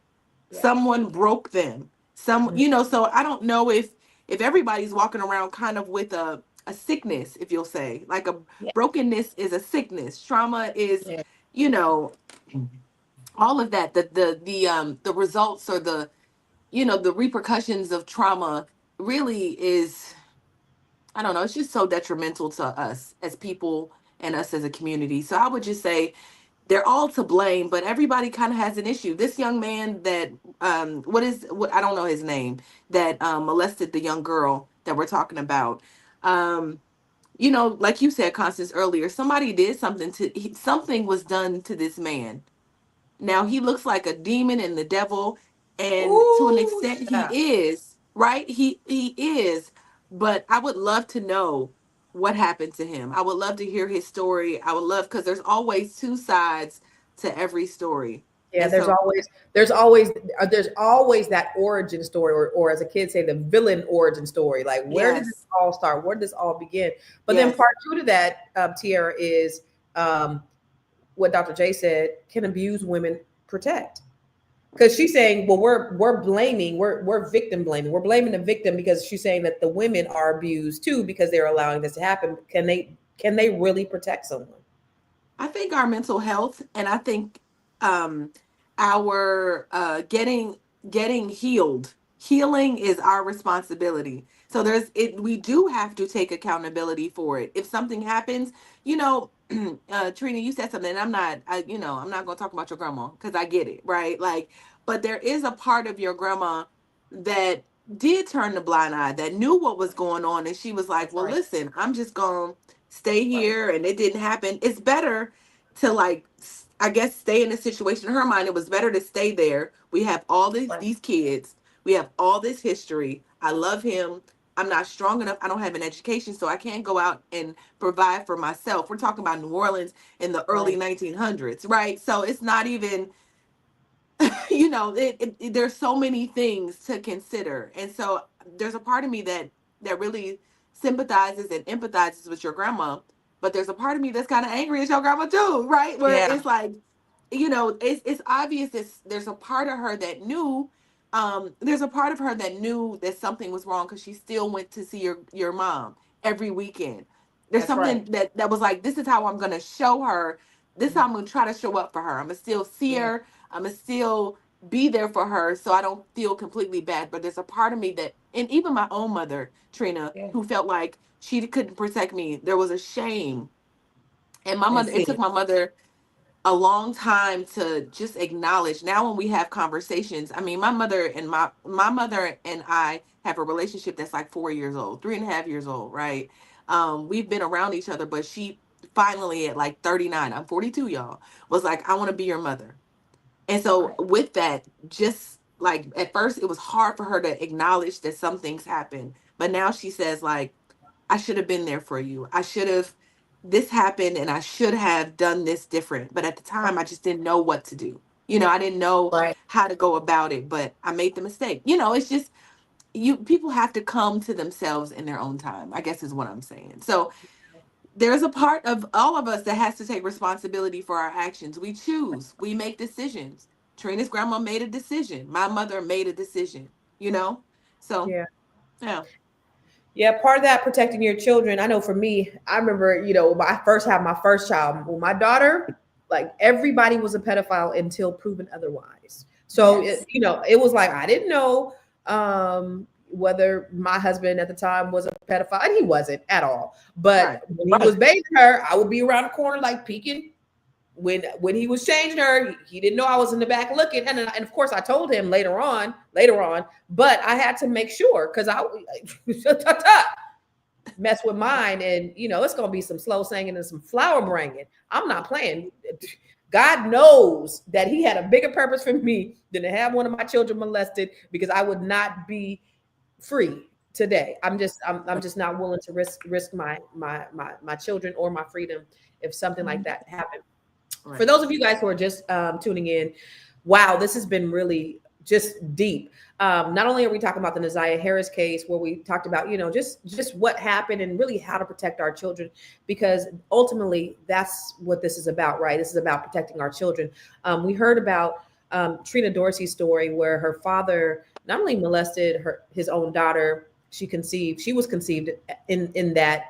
Yeah. Someone broke them. So I don't know if everybody's walking around kind of with a sickness, if you'll say. Like a Yeah. brokenness is a sickness. Trauma is, Yeah. you know, all of that. The results or the repercussions of trauma really is, I don't know, it's just so detrimental to us as people and us as a community. So I would just say they're all to blame, but everybody kind of has an issue. This young man that what I don't know his name, that molested the young girl that we're talking about. Um, like you said, Constance, earlier, somebody did something was done to this man. Now he looks like a demon and the devil, and to an Ooh, extent he child. is, right? He is, but I would love to know what happened to him. I would love to hear his story. I would love, because there's always two sides to every story. Yeah, And so there's always that origin story, or as a kid say, the villain origin story. Like, where did this yes, all start? Where did this all begin? But then yes, part two to that, Tierra, is um, what Dr. J said: can abused women protect? Because she's saying, well, we're blaming, we're victim blaming, we're blaming the victim because she's saying that the women are abused too because they're allowing this to happen. Can they really protect someone? I think our mental health, and I think um our getting healed. Healing is our responsibility. So we do have to take accountability for it. If something happens, Trina, you said something, and I'm not gonna talk about your grandma because I get it, right? Like, but there is a part of your grandma that did turn the blind eye, that knew what was going on, and she was like, well, Right. listen, I'm just gonna stay Right. here, and it didn't happen. It's better to, like, I guess, stay in a situation. In her mind, it was better to stay there. We have all Right. these kids, we have all this history, I love him, I'm not strong enough, I don't have an education, so I can't go out and provide for myself. We're talking about New Orleans in the early Right. 1900s, right? So it's not even there's so many things to consider. And so there's a part of me that really sympathizes and empathizes with your grandma, but there's a part of me that's kind of angry at your grandma too, right? Where Yeah. it's like, it's obvious there's a part of her that knew, there's a part of her that knew that something was wrong, because she still went to see your mom every weekend. There's That's right. something that was like, this is how I'm gonna show her, this is how Mhm. I'm gonna try to show up for her. I'm gonna still see Yeah. her, I'm gonna still be there for her, so I don't feel completely bad. But there's a part of me that, and even my own mother, Trina, Yeah. who felt like she couldn't protect me, there was a shame. And my And mother, it took see. my mother a long time to just acknowledge. Now when we have conversations, I mean, my mother and I have a relationship that's like 4 years old, 3.5 years old, right? We've been around each other, but she finally at like 39, I'm 42, y'all, was like, I want to be your mother. And so Right. with that, just like at first it was hard for her to acknowledge that some things happen. But now she says like, I should have been there for you. I should have, this happened and I should have done this different. But at the time I just didn't know what to do. I didn't know Right. how to go about it, but I made the mistake. It's just people have to come to themselves in their own time, I guess is what I'm saying. So there's a part of all of us that has to take responsibility for our actions. We choose, we make decisions. Trina's grandma made a decision. My mother made a decision. So, Yeah. yeah. Yeah, part of that protecting your children. I know for me, I remember, when I first had my first child, well, my daughter, like everybody was a pedophile until proven otherwise. So, Yes. it was like I didn't know whether my husband at the time was a pedophile, and he wasn't at all. Right. But when he was bathing her, I would be around the corner like peeking. When he was changing her, he didn't know I was in the back looking, and of course I told him later on, but I had to make sure because I mess with mine, and it's gonna be some slow singing and some flower bringing. I'm not playing. God knows that He had a bigger purpose for me than to have one of my children molested, because I would not be free today. I'm just not willing to risk my children or my freedom if something like that happened. Right. For those of you guys who are just tuning in, wow, this has been really just deep. Not only are we talking about the Na'Ziyah Harris case, where we talked about, just what happened and really how to protect our children, because ultimately that's what this is about, right? This is about protecting our children. We heard about Trina Dorsey's story, where her father not only molested his own daughter, she was conceived in that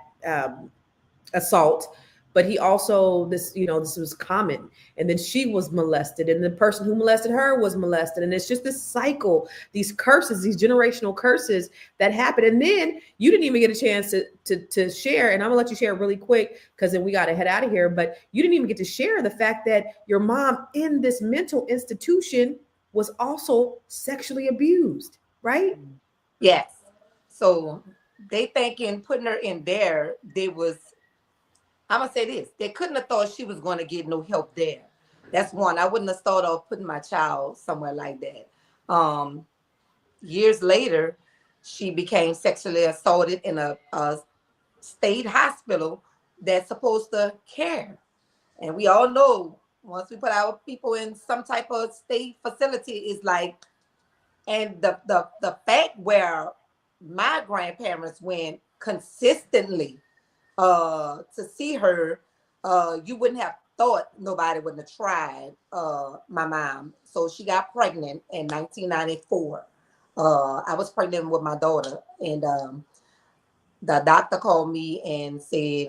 assault, but he also, this was common, and then she was molested, and the person who molested her was molested, and it's just this cycle, these curses, these generational curses that happen. And then you didn't even get a chance to share, and I'm gonna let you share really quick because then we got to head out of here, but you didn't even get to share the fact that your mom in this mental institution was also sexually abused, right? Yes. So they thinking putting her in there, I'm gonna say this: they couldn't have thought she was going to get no help there. That's one. I wouldn't have thought of putting my child somewhere like that. Years later, she became sexually assaulted in a state hospital that's supposed to care. And we all know once we put our people in some type of state facility, is like, and the fact where my grandparents went consistently to see her, you wouldn't have thought nobody wouldn't have tried my mom. So she got pregnant in 1994. I was pregnant with my daughter, and the doctor called me and said,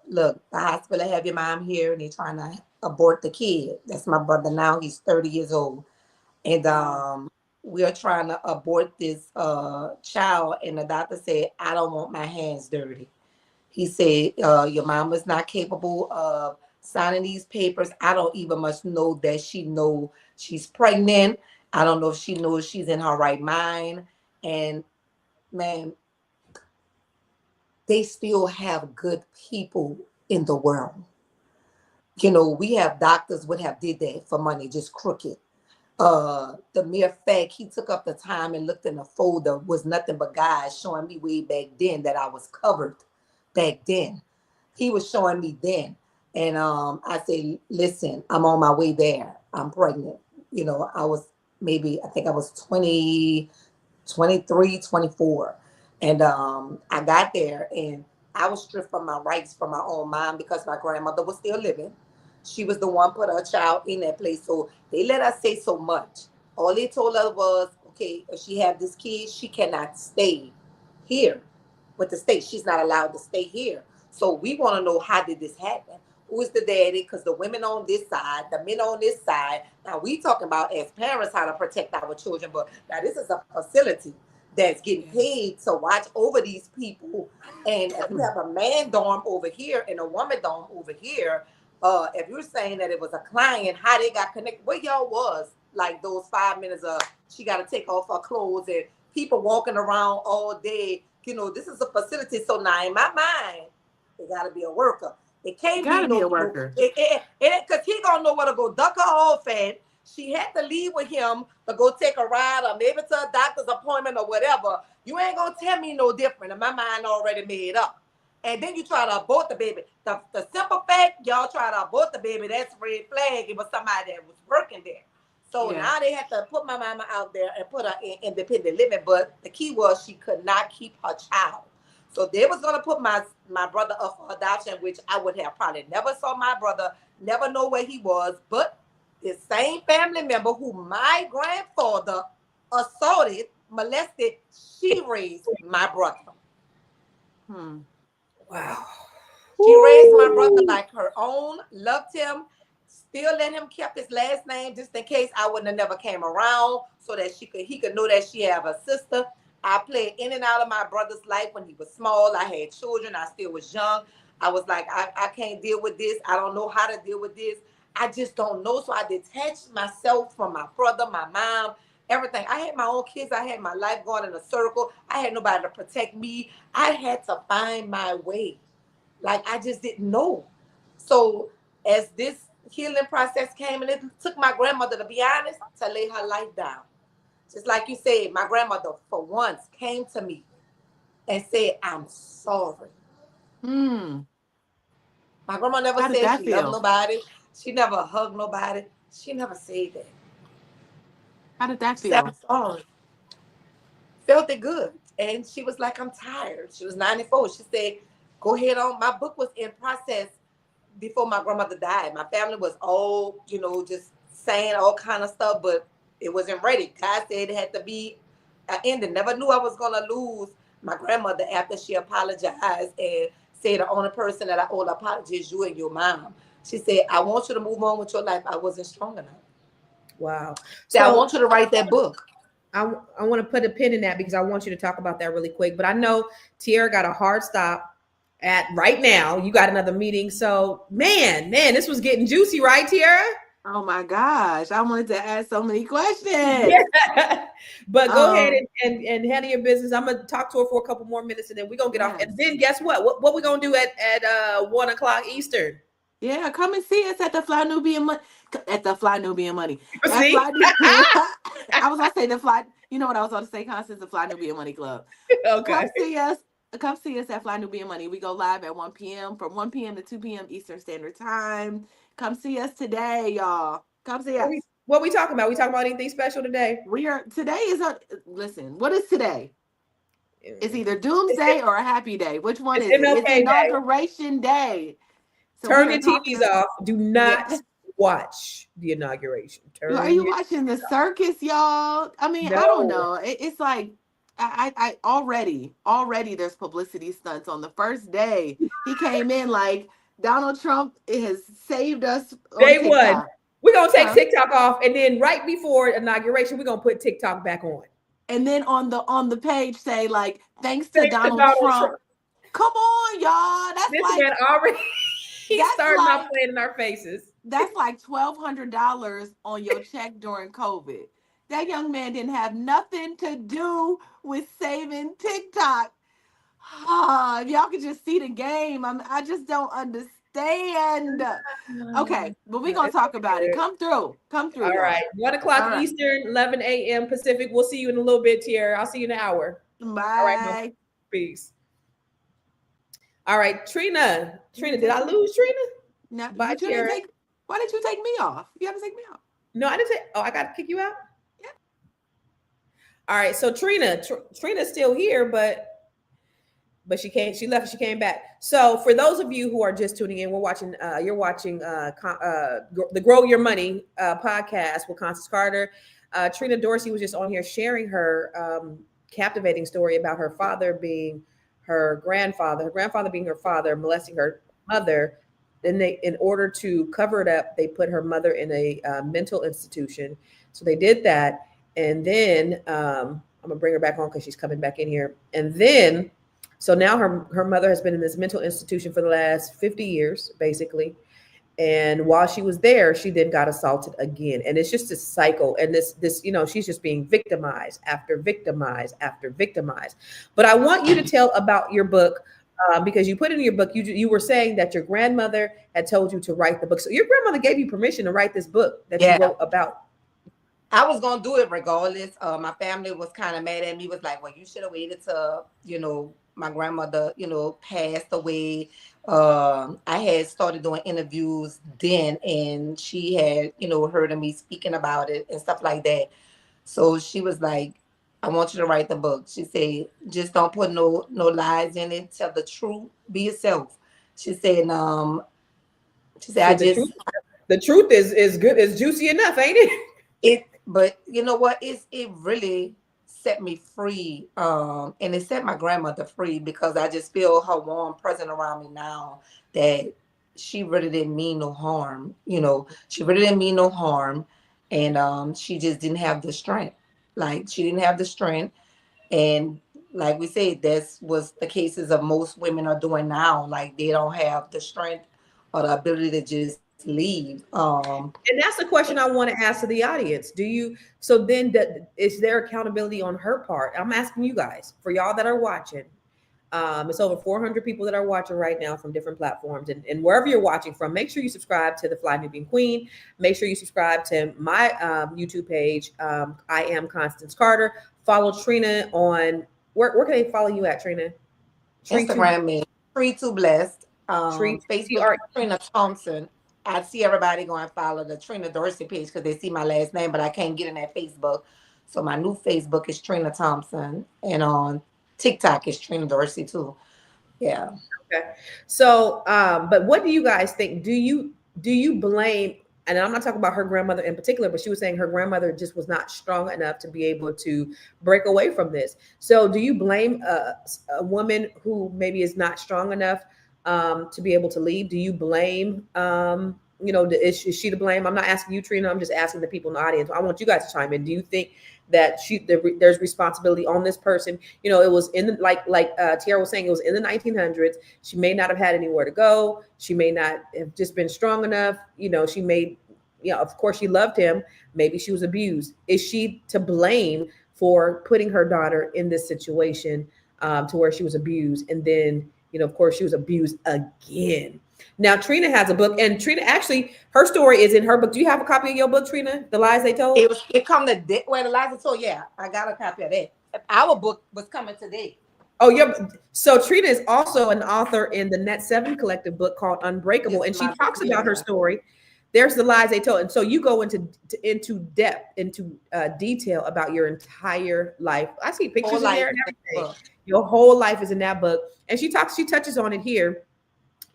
look, the hospital have your mom here, and they're trying to abort the kid. That's my brother now. He's 30 years old. And we are trying to abort this child. And the doctor said, I don't want my hands dirty. He said, your mom is not capable of signing these papers. I don't even much know that she know she's pregnant. I don't know if she knows she's in her right mind. And man, they still have good people in the world. We have doctors would have did that for money, just crooked. The mere fact he took up the time and looked in the folder was nothing but guys showing me way back then that I was covered back then. He was showing me then. And I say, listen, I'm on my way there. I'm pregnant. I think I was 20, 23, 24. And I got there and I was stripped from my rights from my own mom because my grandmother was still living. She was the one put her child in that place. So they let us say so much. All they told us was, okay, if she have this kid, she cannot stay here with the state. She's not allowed to stay here. So we want to know, how did this happen? Who is the daddy? Because the women on this side, the men on this side. Now we talking about as parents how to protect our children, but now this is a facility that's getting paid to watch over these people. And if you have a man dorm over here and a woman dorm over here, if you're saying that it was a client, how they got connected, where y'all was like those 5 minutes of she got to take off her clothes and people walking around all day. You know, this is a facility. So now in my mind, it got to be a worker. It can't Gotta be be a no worker. because he gonna know where to go duck her off at. She had to leave with him to go take a ride or maybe to a doctor's appointment or whatever. You ain't gonna tell me no different. And my mind already made up. And then you try to abort the baby. The simple fact, y'all try to abort the baby, that's a red flag. It was somebody that was working there. So now they had to put my mama out there and put her in independent living. But the key was she could not keep her child. So they was going to put my brother up for adoption, which I would have probably never saw my brother, never know where he was. But the same family member who my grandfather assaulted, molested, she raised my brother. Wow. She raised my brother like her own, loved him, still let him keep his last name just in case I wouldn't have never came around so that he could know that she have a sister. I played in and out of my brother's life when he was small. I had children. I still was young. I was like, I can't deal with this. I don't know how to deal with this. I just don't know. So I detached myself from my brother, my mom, everything. I had my own kids. I had my life going in a circle. I had nobody to protect me. I had to find my way. Like, I just didn't know. So as this healing process came, and it took my grandmother, to be honest, to lay her life down. Just like you said, my grandmother, for once, came to me and said, I'm sorry. My grandma never said she loved nobody. She never hugged nobody. She never said that. How did that She said, feel? I'm sorry. Felt it good. And she was like, I'm tired. She was 94. She said, go ahead on. My book was in process before my grandmother died. My family was all, just saying all kind of stuff, but it wasn't ready. God said it had to be an ending. Never knew I was going to lose my grandmother after she apologized and said the only person that I owe an apology is you and your mom. She said, I want you to move on with your life. I wasn't strong enough. Wow. So I want you to write that book. I want to put a pin in that because I want you to talk about that really quick. But I know Tierra got a hard stop at right now. You got another meeting. So man, this was getting juicy, right, Tierra? Oh my gosh. I wanted to ask so many questions. Yeah. But go ahead and handle your business. I'm gonna talk to her for a couple more minutes and then we're gonna get off. And then guess what? What we gonna do at 1:00 Eastern? Yeah, come and see us at the Fly Nubian Money. At the Fly Nubian Money. At See? Fly I was gonna say the Fly. You know what I was gonna say, Constance? The Fly Nubian Money Club. Okay. Come see us. Come see us at Fly Nubian Money. We go live at 1 p.m. from 1 p.m. to 2 p.m. Eastern Standard Time. Come see us today, y'all. Come see us. What we talking about? We talking about anything special today? Today is listen, what is today? It's either Doomsday or a happy day. Which one is it? It's Inauguration Day. So turn your TVs off. Do not watch the inauguration. Are you watching the circus, y'all? I mean, I don't know. It's like I already there's publicity stunts on the first day. He came in like Donald Trump has saved us on Day TikTok. one. We're gonna take TikTok off, and then right before inauguration, we're gonna put TikTok back on. And then on the page say like thanks to Donald Trump. Come on, y'all. That's this like man already he started off playing in our faces. That's like $1,200 on your check during COVID. That young man didn't have nothing to do with saving TikTok. If y'all could just see the game, I just don't understand. Okay, but we're gonna talk about it. Come through. All right, 1:00 Eastern, 11 a.m. Pacific. We'll see you in a little bit, Tierra. I'll see you in an hour. Bye. All right, peace. All right, Trina. Did I lose Trina? No. Bye, Tierra. Why did you take me off? You haven't taken me off. No, I didn't say. Oh, I got to kick you out. Yeah. All right, so Trina's still here, but she came. She left. She came back. So for those of you who are just tuning in, you're watching the Grow Your Money podcast with Constance Carter. Trina Dorsey was just on here sharing her captivating story about her father being her grandfather being her father, molesting her mother. Then in order to cover it up, they put her mother in a mental institution. So they did that, and then I'm gonna bring her back on because she's coming back in here. And then, so now her mother has been in this mental institution for the last 50 years, basically. And while she was there, she then got assaulted again. And it's just this cycle. And this, she's just being victimized after victimized after victimized. But I want you to tell about your book, because you put in your book, you were saying that your grandmother had told you to write the book. So your grandmother gave you permission to write this book that you wrote about. I was going to do it regardless. My family was kind of mad at me, was like, well, you should have waited till, my grandmother, passed away. I had started doing interviews then, and she had, heard of me speaking about it and stuff like that. So she was like, I want you to write the book. She said, just don't put no lies in it. Tell the truth. Be yourself. She said, the truth is good. It's juicy enough, ain't it? But you know what? It really set me free. And it set my grandmother free, because I just feel her warm presence around me now, that she really didn't mean no harm. She really didn't mean no harm. And she just didn't have the strength. Like, she didn't have the strength. And like we said, that's was the cases of most women are doing now. Like, they don't have the strength or the ability to just leave. And that's the question I want to ask to the audience. Is there accountability on her part? I'm asking you guys, for y'all that are watching. It's over 400 people that are watching right now from different platforms, and wherever you're watching from, make sure you subscribe to the Fly Nubian Queen. Make sure you subscribe to my YouTube page. I am Constance Carter. Follow Trina on where can they follow you at, Trina? Instagram me, Tree Too Blessed. Facebook, Trina Thompson. I see everybody going to follow the Trina Dorsey page because they see my last name, but I can't get in that Facebook. So my new Facebook is Trina Thompson, and on TikTok is Trina Dorsey too. Yeah. Okay. So, but what do you guys think? Do you blame? And I'm not talking about her grandmother in particular, but she was saying her grandmother just was not strong enough to be able to break away from this. So, do you blame a woman who maybe is not strong enough to be able to leave? Do you blame, is she to blame? I'm not asking you, Trina. I'm just asking the people in the audience. I want you guys to chime in. Do you think that there's responsibility on this person? It was in the, like Tiara was saying, it was in the 1900s. She may not have had anywhere to go. She may not have just been strong enough. She may, of course she loved him. Maybe she was abused. Is she to blame for putting her daughter in this situation to where she was abused? And then, of course, she was abused again. Now, Trina has a book, and Trina, actually, her story is in her book. Do you have a copy of your book, Trina? The Lies They Told? It come to the Lies They Told. Yeah, I got a copy of that. Our book was coming today. Oh, yeah. So Trina is also an author in the Net7 Collective book called Unbreakable, and she talks about her story. There's the lies they told, and so you go into depth, into detail about your entire life. I see pictures in there and everything. Your whole life is in that book, and she touches on it here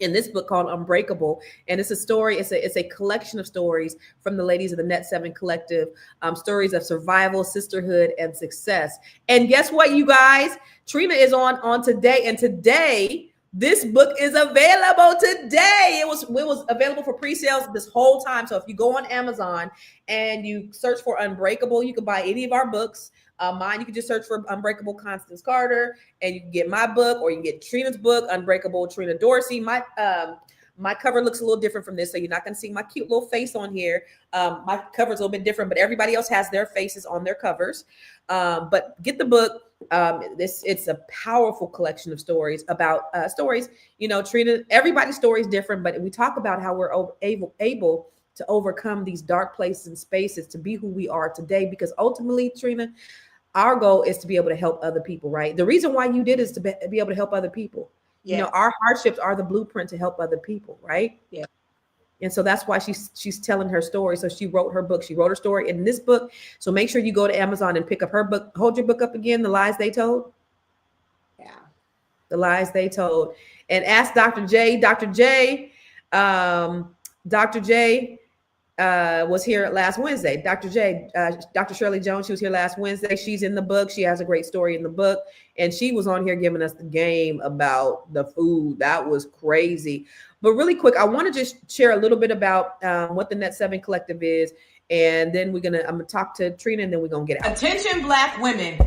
in this book called Unbreakable. And it's a story, it's a collection of stories from the ladies of the Net7 Collective, stories of survival, sisterhood, and success. And guess what, you guys? Trina is on today, and today this book is available today. It was available for pre-sales this whole time. So if you go on Amazon and you search for Unbreakable, you can buy any of our books. Mine, you can just search for Unbreakable Constance Carter, and you can get my book, or you can get Trina's book, Unbreakable Trina Dorsey. My cover looks a little different from this, so you're not going to see my cute little face on here. My cover's a little bit different, but everybody else has their faces on their covers. But get the book. It's a powerful collection of stories about stories. Trina, everybody's story is different, but we talk about how we're able to overcome these dark places and spaces to be who we are today. Because ultimately, Trina, our goal is to be able to help other people, right? The reason why you did is to be able to help other people. Yeah. Our hardships are the blueprint to help other people, right? Yeah. And so that's why she's telling her story. So she wrote her book. She wrote her story in this book. So make sure you go to Amazon and pick up her book. Hold your book up again, The Lies They Told. Yeah. The Lies They Told. And ask Dr. J. Dr. J was here last Wednesday. Dr. Shirley Jones, she was here last Wednesday. She's in the book. She has a great story in the book. And she was on here giving us the game about the food. That was crazy. But really quick, I want to just share a little bit about what the Net7 Collective is. And then I'm going to talk to Trina, and then we're going to get out. Attention, Black women.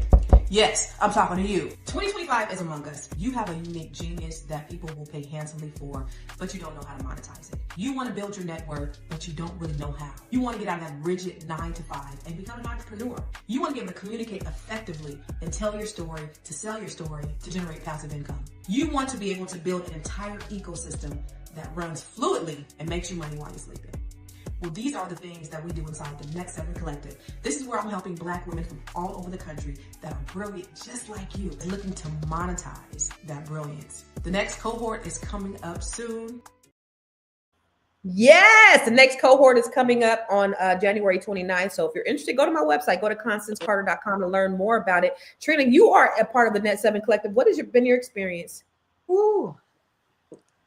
Yes, I'm talking to you. 2025 is among us. You have a unique genius that people will pay handsomely for, but you don't know how to monetize it. You want to build your net worth, but you don't really know how. You want to get out of that rigid 9 to 5 and become an entrepreneur. You want to be able to communicate effectively and tell your story, to sell your story, to generate passive income. You want to be able to build an entire ecosystem that runs fluidly and makes you money while you're sleeping. Well, these are the things that we do inside the Net7 Collective. This is where I'm helping Black women from all over the country that are brilliant just like you and looking to monetize that brilliance. The next cohort is coming up soon. Yes, the next cohort is coming up on January 29th. So if you're interested, go to my website, go to constancecarter.com to learn more about it. Trina, you are a part of the Net7 Collective. What has been your experience? Ooh.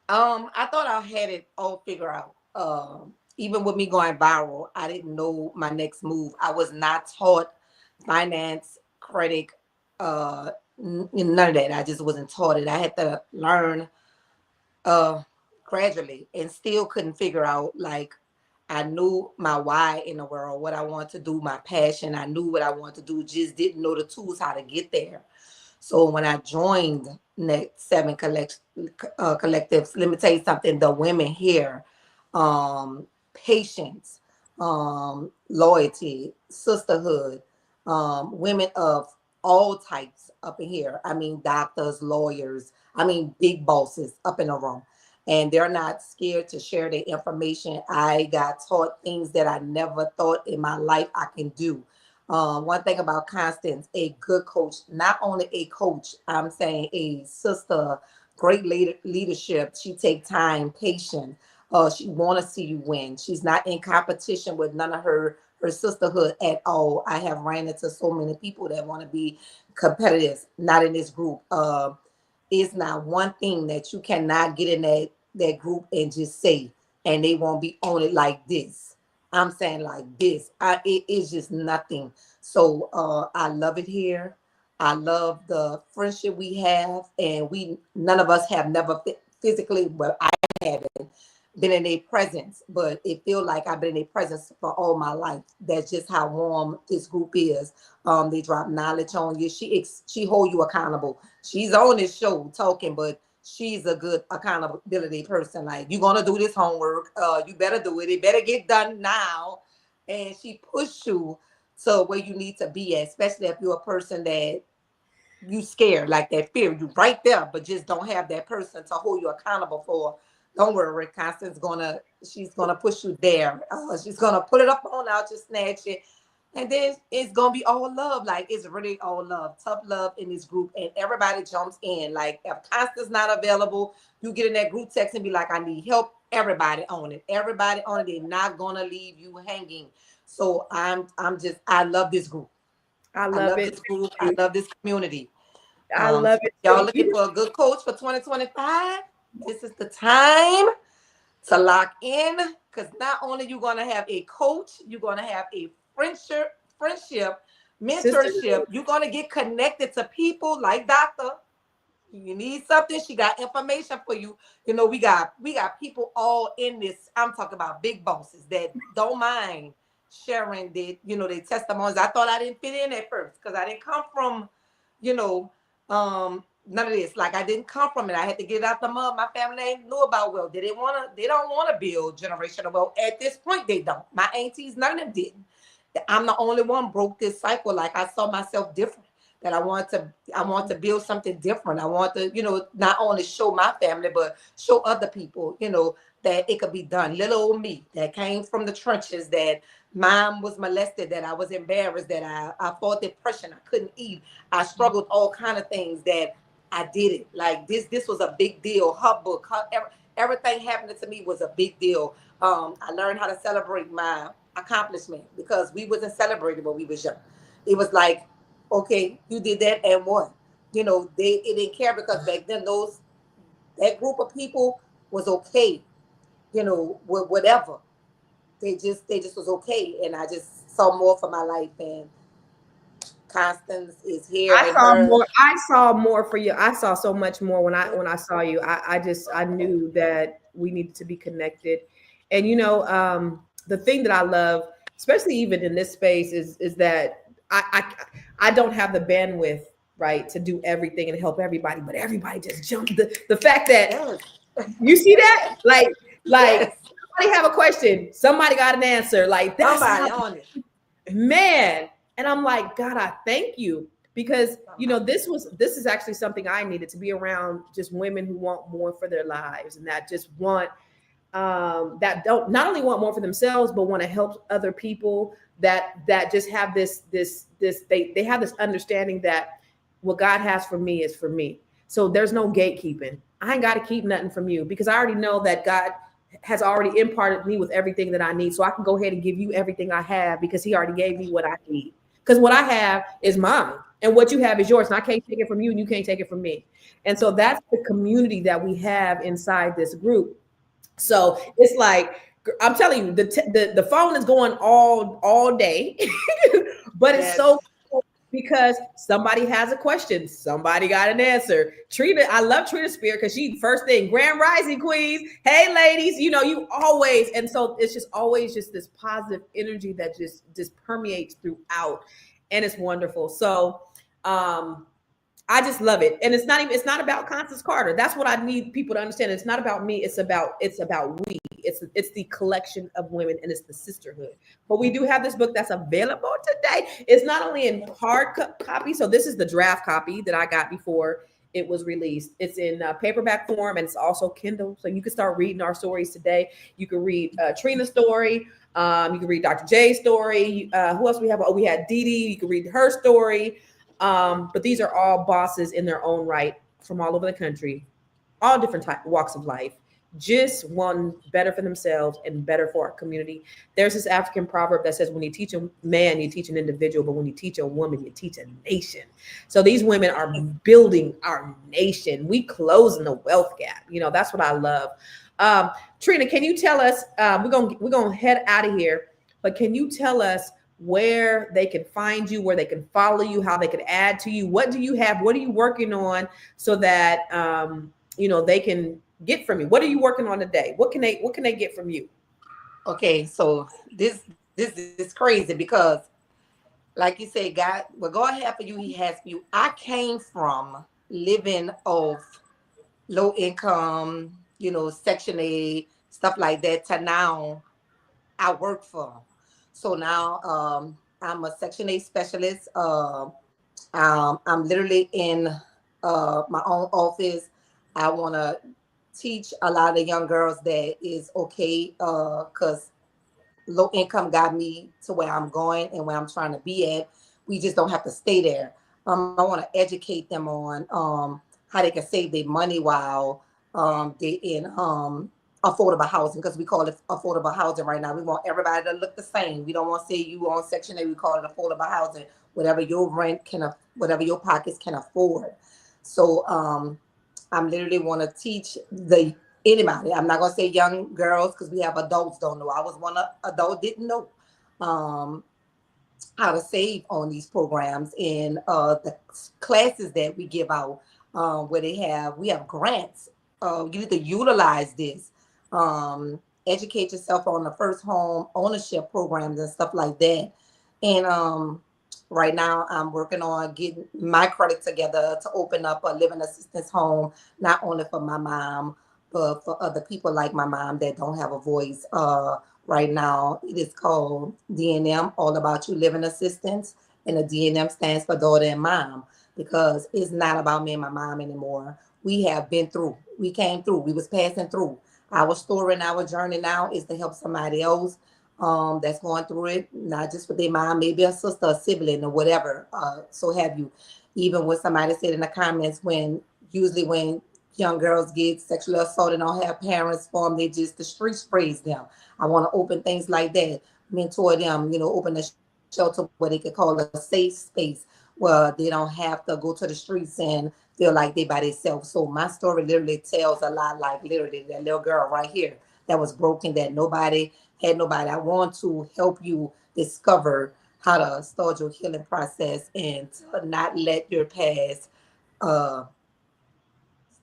I thought I had it all figured out. Even with me going viral, I didn't know my next move. I was not taught finance, credit, none of that. I just wasn't taught it. I had to learn gradually and still couldn't figure out, like, I knew my why in the world, what I wanted to do, my passion. I knew what I wanted to do, just didn't know the tools how to get there. So when I joined Net7 Collectives, let me tell you something, the women here, patience, loyalty, sisterhood, women of all types up in here. I mean, doctors, lawyers, I mean, big bosses up in the room. And they're not scared to share their information. I got taught things that I never thought in my life I can do. One thing about Constance, a good coach, not only a coach, I'm saying a sister, great leadership. She take time, patience. She want to see you win. She's not in competition with none of her sisterhood at all. I have ran into so many people that want to be competitive, not in this group. It's not one thing that you cannot get in that group and just say, and they won't be on it like this. I'm saying like this. It is just nothing. So I love it here. I love the friendship we have, and none of us have never physically, well, I haven't been in a presence, but it feels like I've been in a presence for all my life. That's just how warm this group is. They drop knowledge on you. She hold you accountable. She's on this show talking, but she's a good accountability person. Like, you're gonna do this homework. You better do it. It better get done now. And she push you to where you need to be at, especially if you're a person that you scared, like that fear. You right there, but just don't have that person to hold you accountable for. Don't worry, Constance she's gonna push you there. She's gonna put it up on out, just snatch it. And then it's gonna be all love. Like, it's really all love, tough love in this group, and everybody jumps in. Like, if Constance not available, you get in that group text and be like, I need help. Everybody on it. Everybody on it. They're not gonna leave you hanging. So I love this group. I love it. This group. I love this community. I love it. Y'all looking for a good coach for 2025? This is the time to lock in, because not only you're going to have a coach, you're going to have a friendship, mentorship. You're going to get connected to people like Doctor. You need something, she got information for you. You know, we got people all in this. I'm talking about big bosses that don't mind sharing their testimonies. I thought I didn't fit in at first because I didn't come from, none of this. Like, I didn't come from it. I had to get out the mud. My family knew about wealth. They don't want to build generational wealth. At this point, they don't. My aunties, none of them didn't. I'm the only one broke this cycle. Like, I saw myself different, that I want to build something different. I want to, not only show my family, but show other people, that it could be done. Little old me that came from the trenches, that mom was molested, that I was embarrassed, that I fought depression. I couldn't eat. I struggled all kind of things, that I did it. Like, this was a big deal. Her book, everything happening to me was a big deal. I learned how to celebrate my accomplishment, because we wasn't celebrated when we was young. It was like, okay, you did that and what? It didn't care, because back then that group of people was okay, with whatever. They just was okay, and I just saw more for my life. And Constance is here. I saw more for you. I saw so much more when I saw you. I knew that we needed to be connected. And the thing that I love, especially even in this space, is that I don't have the bandwidth right, to do everything and help everybody, but everybody just jumped. The fact that you see that, like Yes. somebody have a question, somebody got an answer, like that's Somebody how, on it. man. And I'm like, God, I thank you, because this is actually something I needed, to be around just women who want more for their lives, and that just want that don't not only want more for themselves, but want to help other people, that just have this they have this understanding that what God has for me is for me. So there's no gatekeeping. I ain't got to keep nothing from you, because I already know that God has already imparted me with everything that I need. So I can go ahead and give you everything I have, because he already gave me what I need. Because what I have is mine, and what you have is yours. And I can't take it from you, and you can't take it from me. And so that's the community that we have inside this group. So it's like, I'm telling you, the phone is going all day, but it's Yes. so cool, because somebody has a question, somebody got an answer. Trina, I love Trina's spirit, because she first thing, Grand Rising Queens, hey ladies, you always, and so it's just always just this positive energy that just permeates throughout, and it's wonderful. So I just love it. And it's not about Constance Carter. That's what I need people to understand. It's not about me. It's about we. It's the collection of women, and it's the sisterhood. But we do have this book that's available today. It's not only in hard copy. So this is the draft copy that I got before it was released. It's in paperback form, and it's also Kindle. So you can start reading our stories today. You can read Trina's story. You can read Dr. J's story. Who else we have? Oh, we had Dee Dee. You can read her story. But these are all bosses in their own right, from all over the country, all different walks of life, just want better for themselves and better for our community. There's this African proverb that says, when you teach a man, you teach an individual, but when you teach a woman, you teach a nation. So these women are building our nation. We closing the wealth gap. That's what I love. Trina, can you tell us, we're gonna head out of here, but can you tell us where they can find you, where they can follow you, how they can add to you? What do you have? What are you working on, so that they can get from you? What are you working on today? What can they get from you? Okay, so this is crazy, because like you said, God, what God has for you, he has for you. I came from living off low income, Section 8, stuff like that, to now I work for them. So now I'm a Section 8 specialist. I'm literally in my own office. I want to teach a lot of young girls that is okay, because low income got me to where I'm going and where I'm trying to be at. We just don't have to stay there. I want to educate them on how they can save their money while they in affordable housing, because we call it affordable housing right now. We want everybody to look the same. We don't want to say you on Section 8. We call it affordable housing. Whatever your rent whatever your pockets can afford. So I'm literally want to teach anybody. I'm not gonna say young girls, because we have adults don't know. I was one adult didn't know how to save on these programs, and the classes that we give out, where we have grants. You need to utilize this. Educate yourself on the first home ownership programs and stuff like that. And right now I'm working on getting my credit together to open up a living assistance home, not only for my mom, but for other people like my mom that don't have a voice. Right now it is called DNM, All About You Living Assistance, and the DNM stands for daughter and mom, because it's not about me and my mom anymore. We have been through. We came through. We was passing through. Our story and our journey now is to help somebody else that's going through it, not just with their mom, maybe a sister, a sibling, or whatever. So have you. Even when somebody said in the comments, usually when young girls get sexually assaulted and don't have parents for them, the streets raise them. I want to open things like that, mentor them, open a shelter where they could call it a safe space, where they don't have to go to the streets and feel like they by themselves. So my story literally tells a lot, like literally that little girl right here that was broken, that nobody had nobody. I want to help you discover how to start your healing process and to not let your past,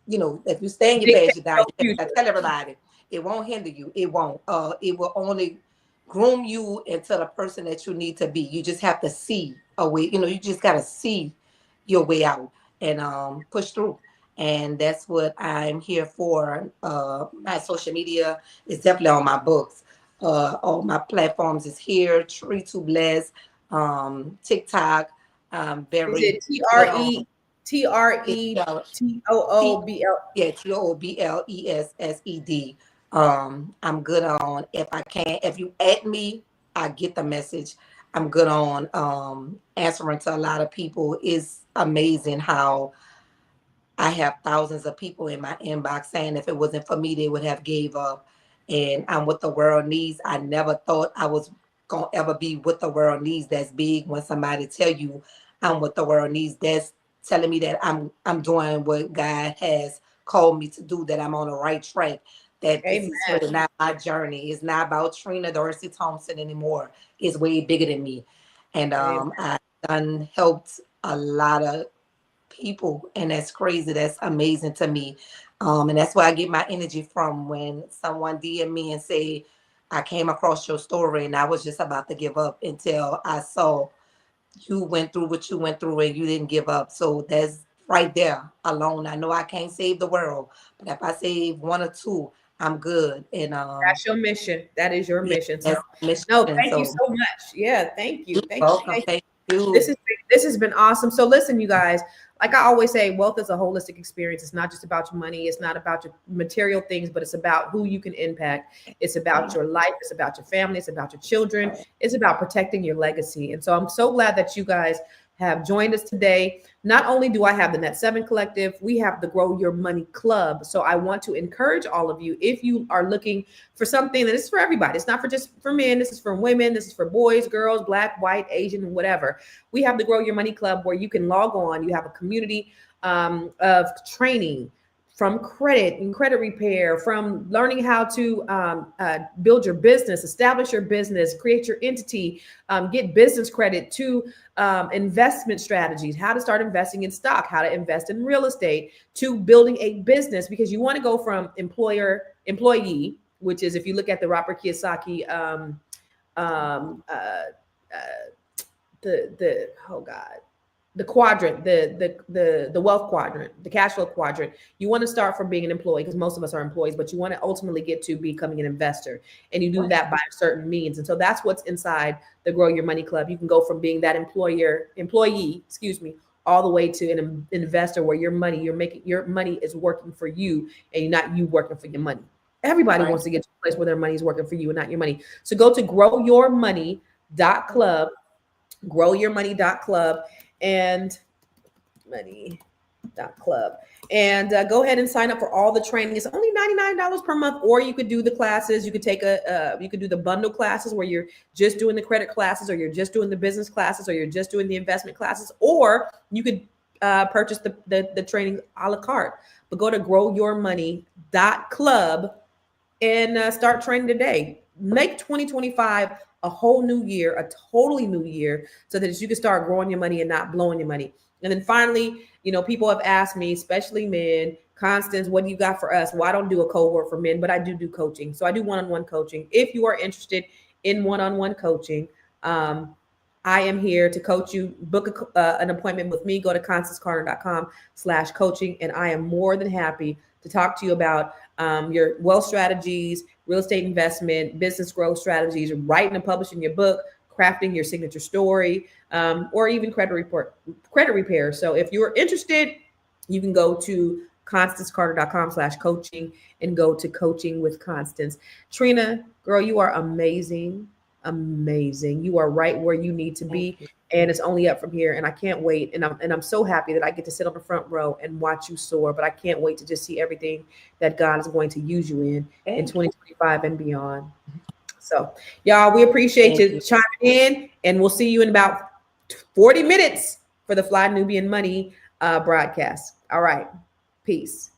if you stay in your past, you die. I tell everybody, it won't hinder you. It won't. It will only groom you into the person that you need to be. You just have to see a way. You just got to see your way out and push through. And that's what I'm here for. My social media is definitely on my books. All my platforms is here. Tree to Bless, TikTok. Is Very it good on T TRETOOBL? yeah, TOOBLESSED. I'm good on if you add me, I get the message. I'm good on answering to a lot of people. It's amazing how I have thousands of people in my inbox saying if it wasn't for me, they would have gave up. And I'm what the world needs. I never thought I was gonna ever be what the world needs. That's big when somebody tell you I'm what the world needs. That's telling me that I'm doing what God has called me to do, that I'm on the right track. That this Amen. is really not my journey. It's not about Trina Dorsey Thompson anymore. It's way bigger than me. And Amen. I've done helped a lot of people, and that's crazy. That's amazing to me. And that's where I get my energy from when someone DM me and say, I came across your story and I was just about to give up until I saw you went through what you went through and you didn't give up. So that's right there alone. I know I can't save the world, but if I save one or two, I'm good. And That's your mission. That is your yeah, mission. So that's my no, mission. thank you So so much. Yeah, thank you. you're Thank you. welcome. Thank Thank you. you. This has been awesome. So listen, you guys, like I always say, wealth is a holistic experience. It's not just about your money, it's not about your material things, but it's about who you can impact. It's about your life, it's about your family, it's about your children, it's about protecting your legacy. And so I'm so glad that you guys have joined us today. Not only do I have the Net7 Collective, we have the Grow Your Money Club. So I want to encourage all of you, if you are looking for something that is for everybody, it's not for just for men, this is for women, this is for boys, girls, black, white, Asian, whatever. We have the Grow Your Money Club where you can log on. You have a community of training, from credit and credit repair, from learning how to build your business, establish your business, create your entity, get business credit, to investment strategies, how to start investing in stock, how to invest in real estate, to building a business, because you want to go from employee, which is, if you look at the Robert Kiyosaki, the quadrant, the wealth quadrant, the cash flow quadrant. You want to start from being an employee, because most of us are employees, but you want to ultimately get to becoming an investor, and you do that by certain means. And so that's what's inside the Grow Your Money Club. You can go from being that employee, all the way to an investor, where your money is working for you and not you working for your money. Everybody wants to get to a place where their money is working for you and not your money. So go to growyourmoney.club, growyourmoney.club, and money.club, and go ahead and sign up for all the training. It's only $99 per month, or you could do the classes. You could take you could do the bundle classes, where you're just doing the credit classes, or you're just doing the business classes, or you're just doing the investment classes, or you could purchase the training a la carte. But go to growyourmoney.club and start training today. Make 2025 a whole new year, a totally new year, so that you can start growing your money and not blowing your money. And then finally, people have asked me, especially men, Constance, what do you got for us? Well, I don't do a cohort for men, but I do coaching. So I do one-on-one coaching. If you are interested in one-on-one coaching, I am here to coach you. Book an appointment with me. Go to constancecarter.com/coaching. And I am more than happy to talk to you about your wealth strategies, real estate investment, business growth strategies, writing and publishing your book, crafting your signature story, or even credit repair. So if you're interested, you can go to constancecarter.com/coaching and go to Coaching with Constance. Trina, girl, you are amazing. Amazing. You are right where you need to be. And it's only up from here. And I can't wait. And I'm so happy that I get to sit on the front row and watch you soar. But I can't wait to just see everything that God is going to use you in 2025 and beyond. So, y'all, we appreciate you chiming in, and we'll see you in about 40 minutes for the Fly Nubian Money broadcast. All right. Peace.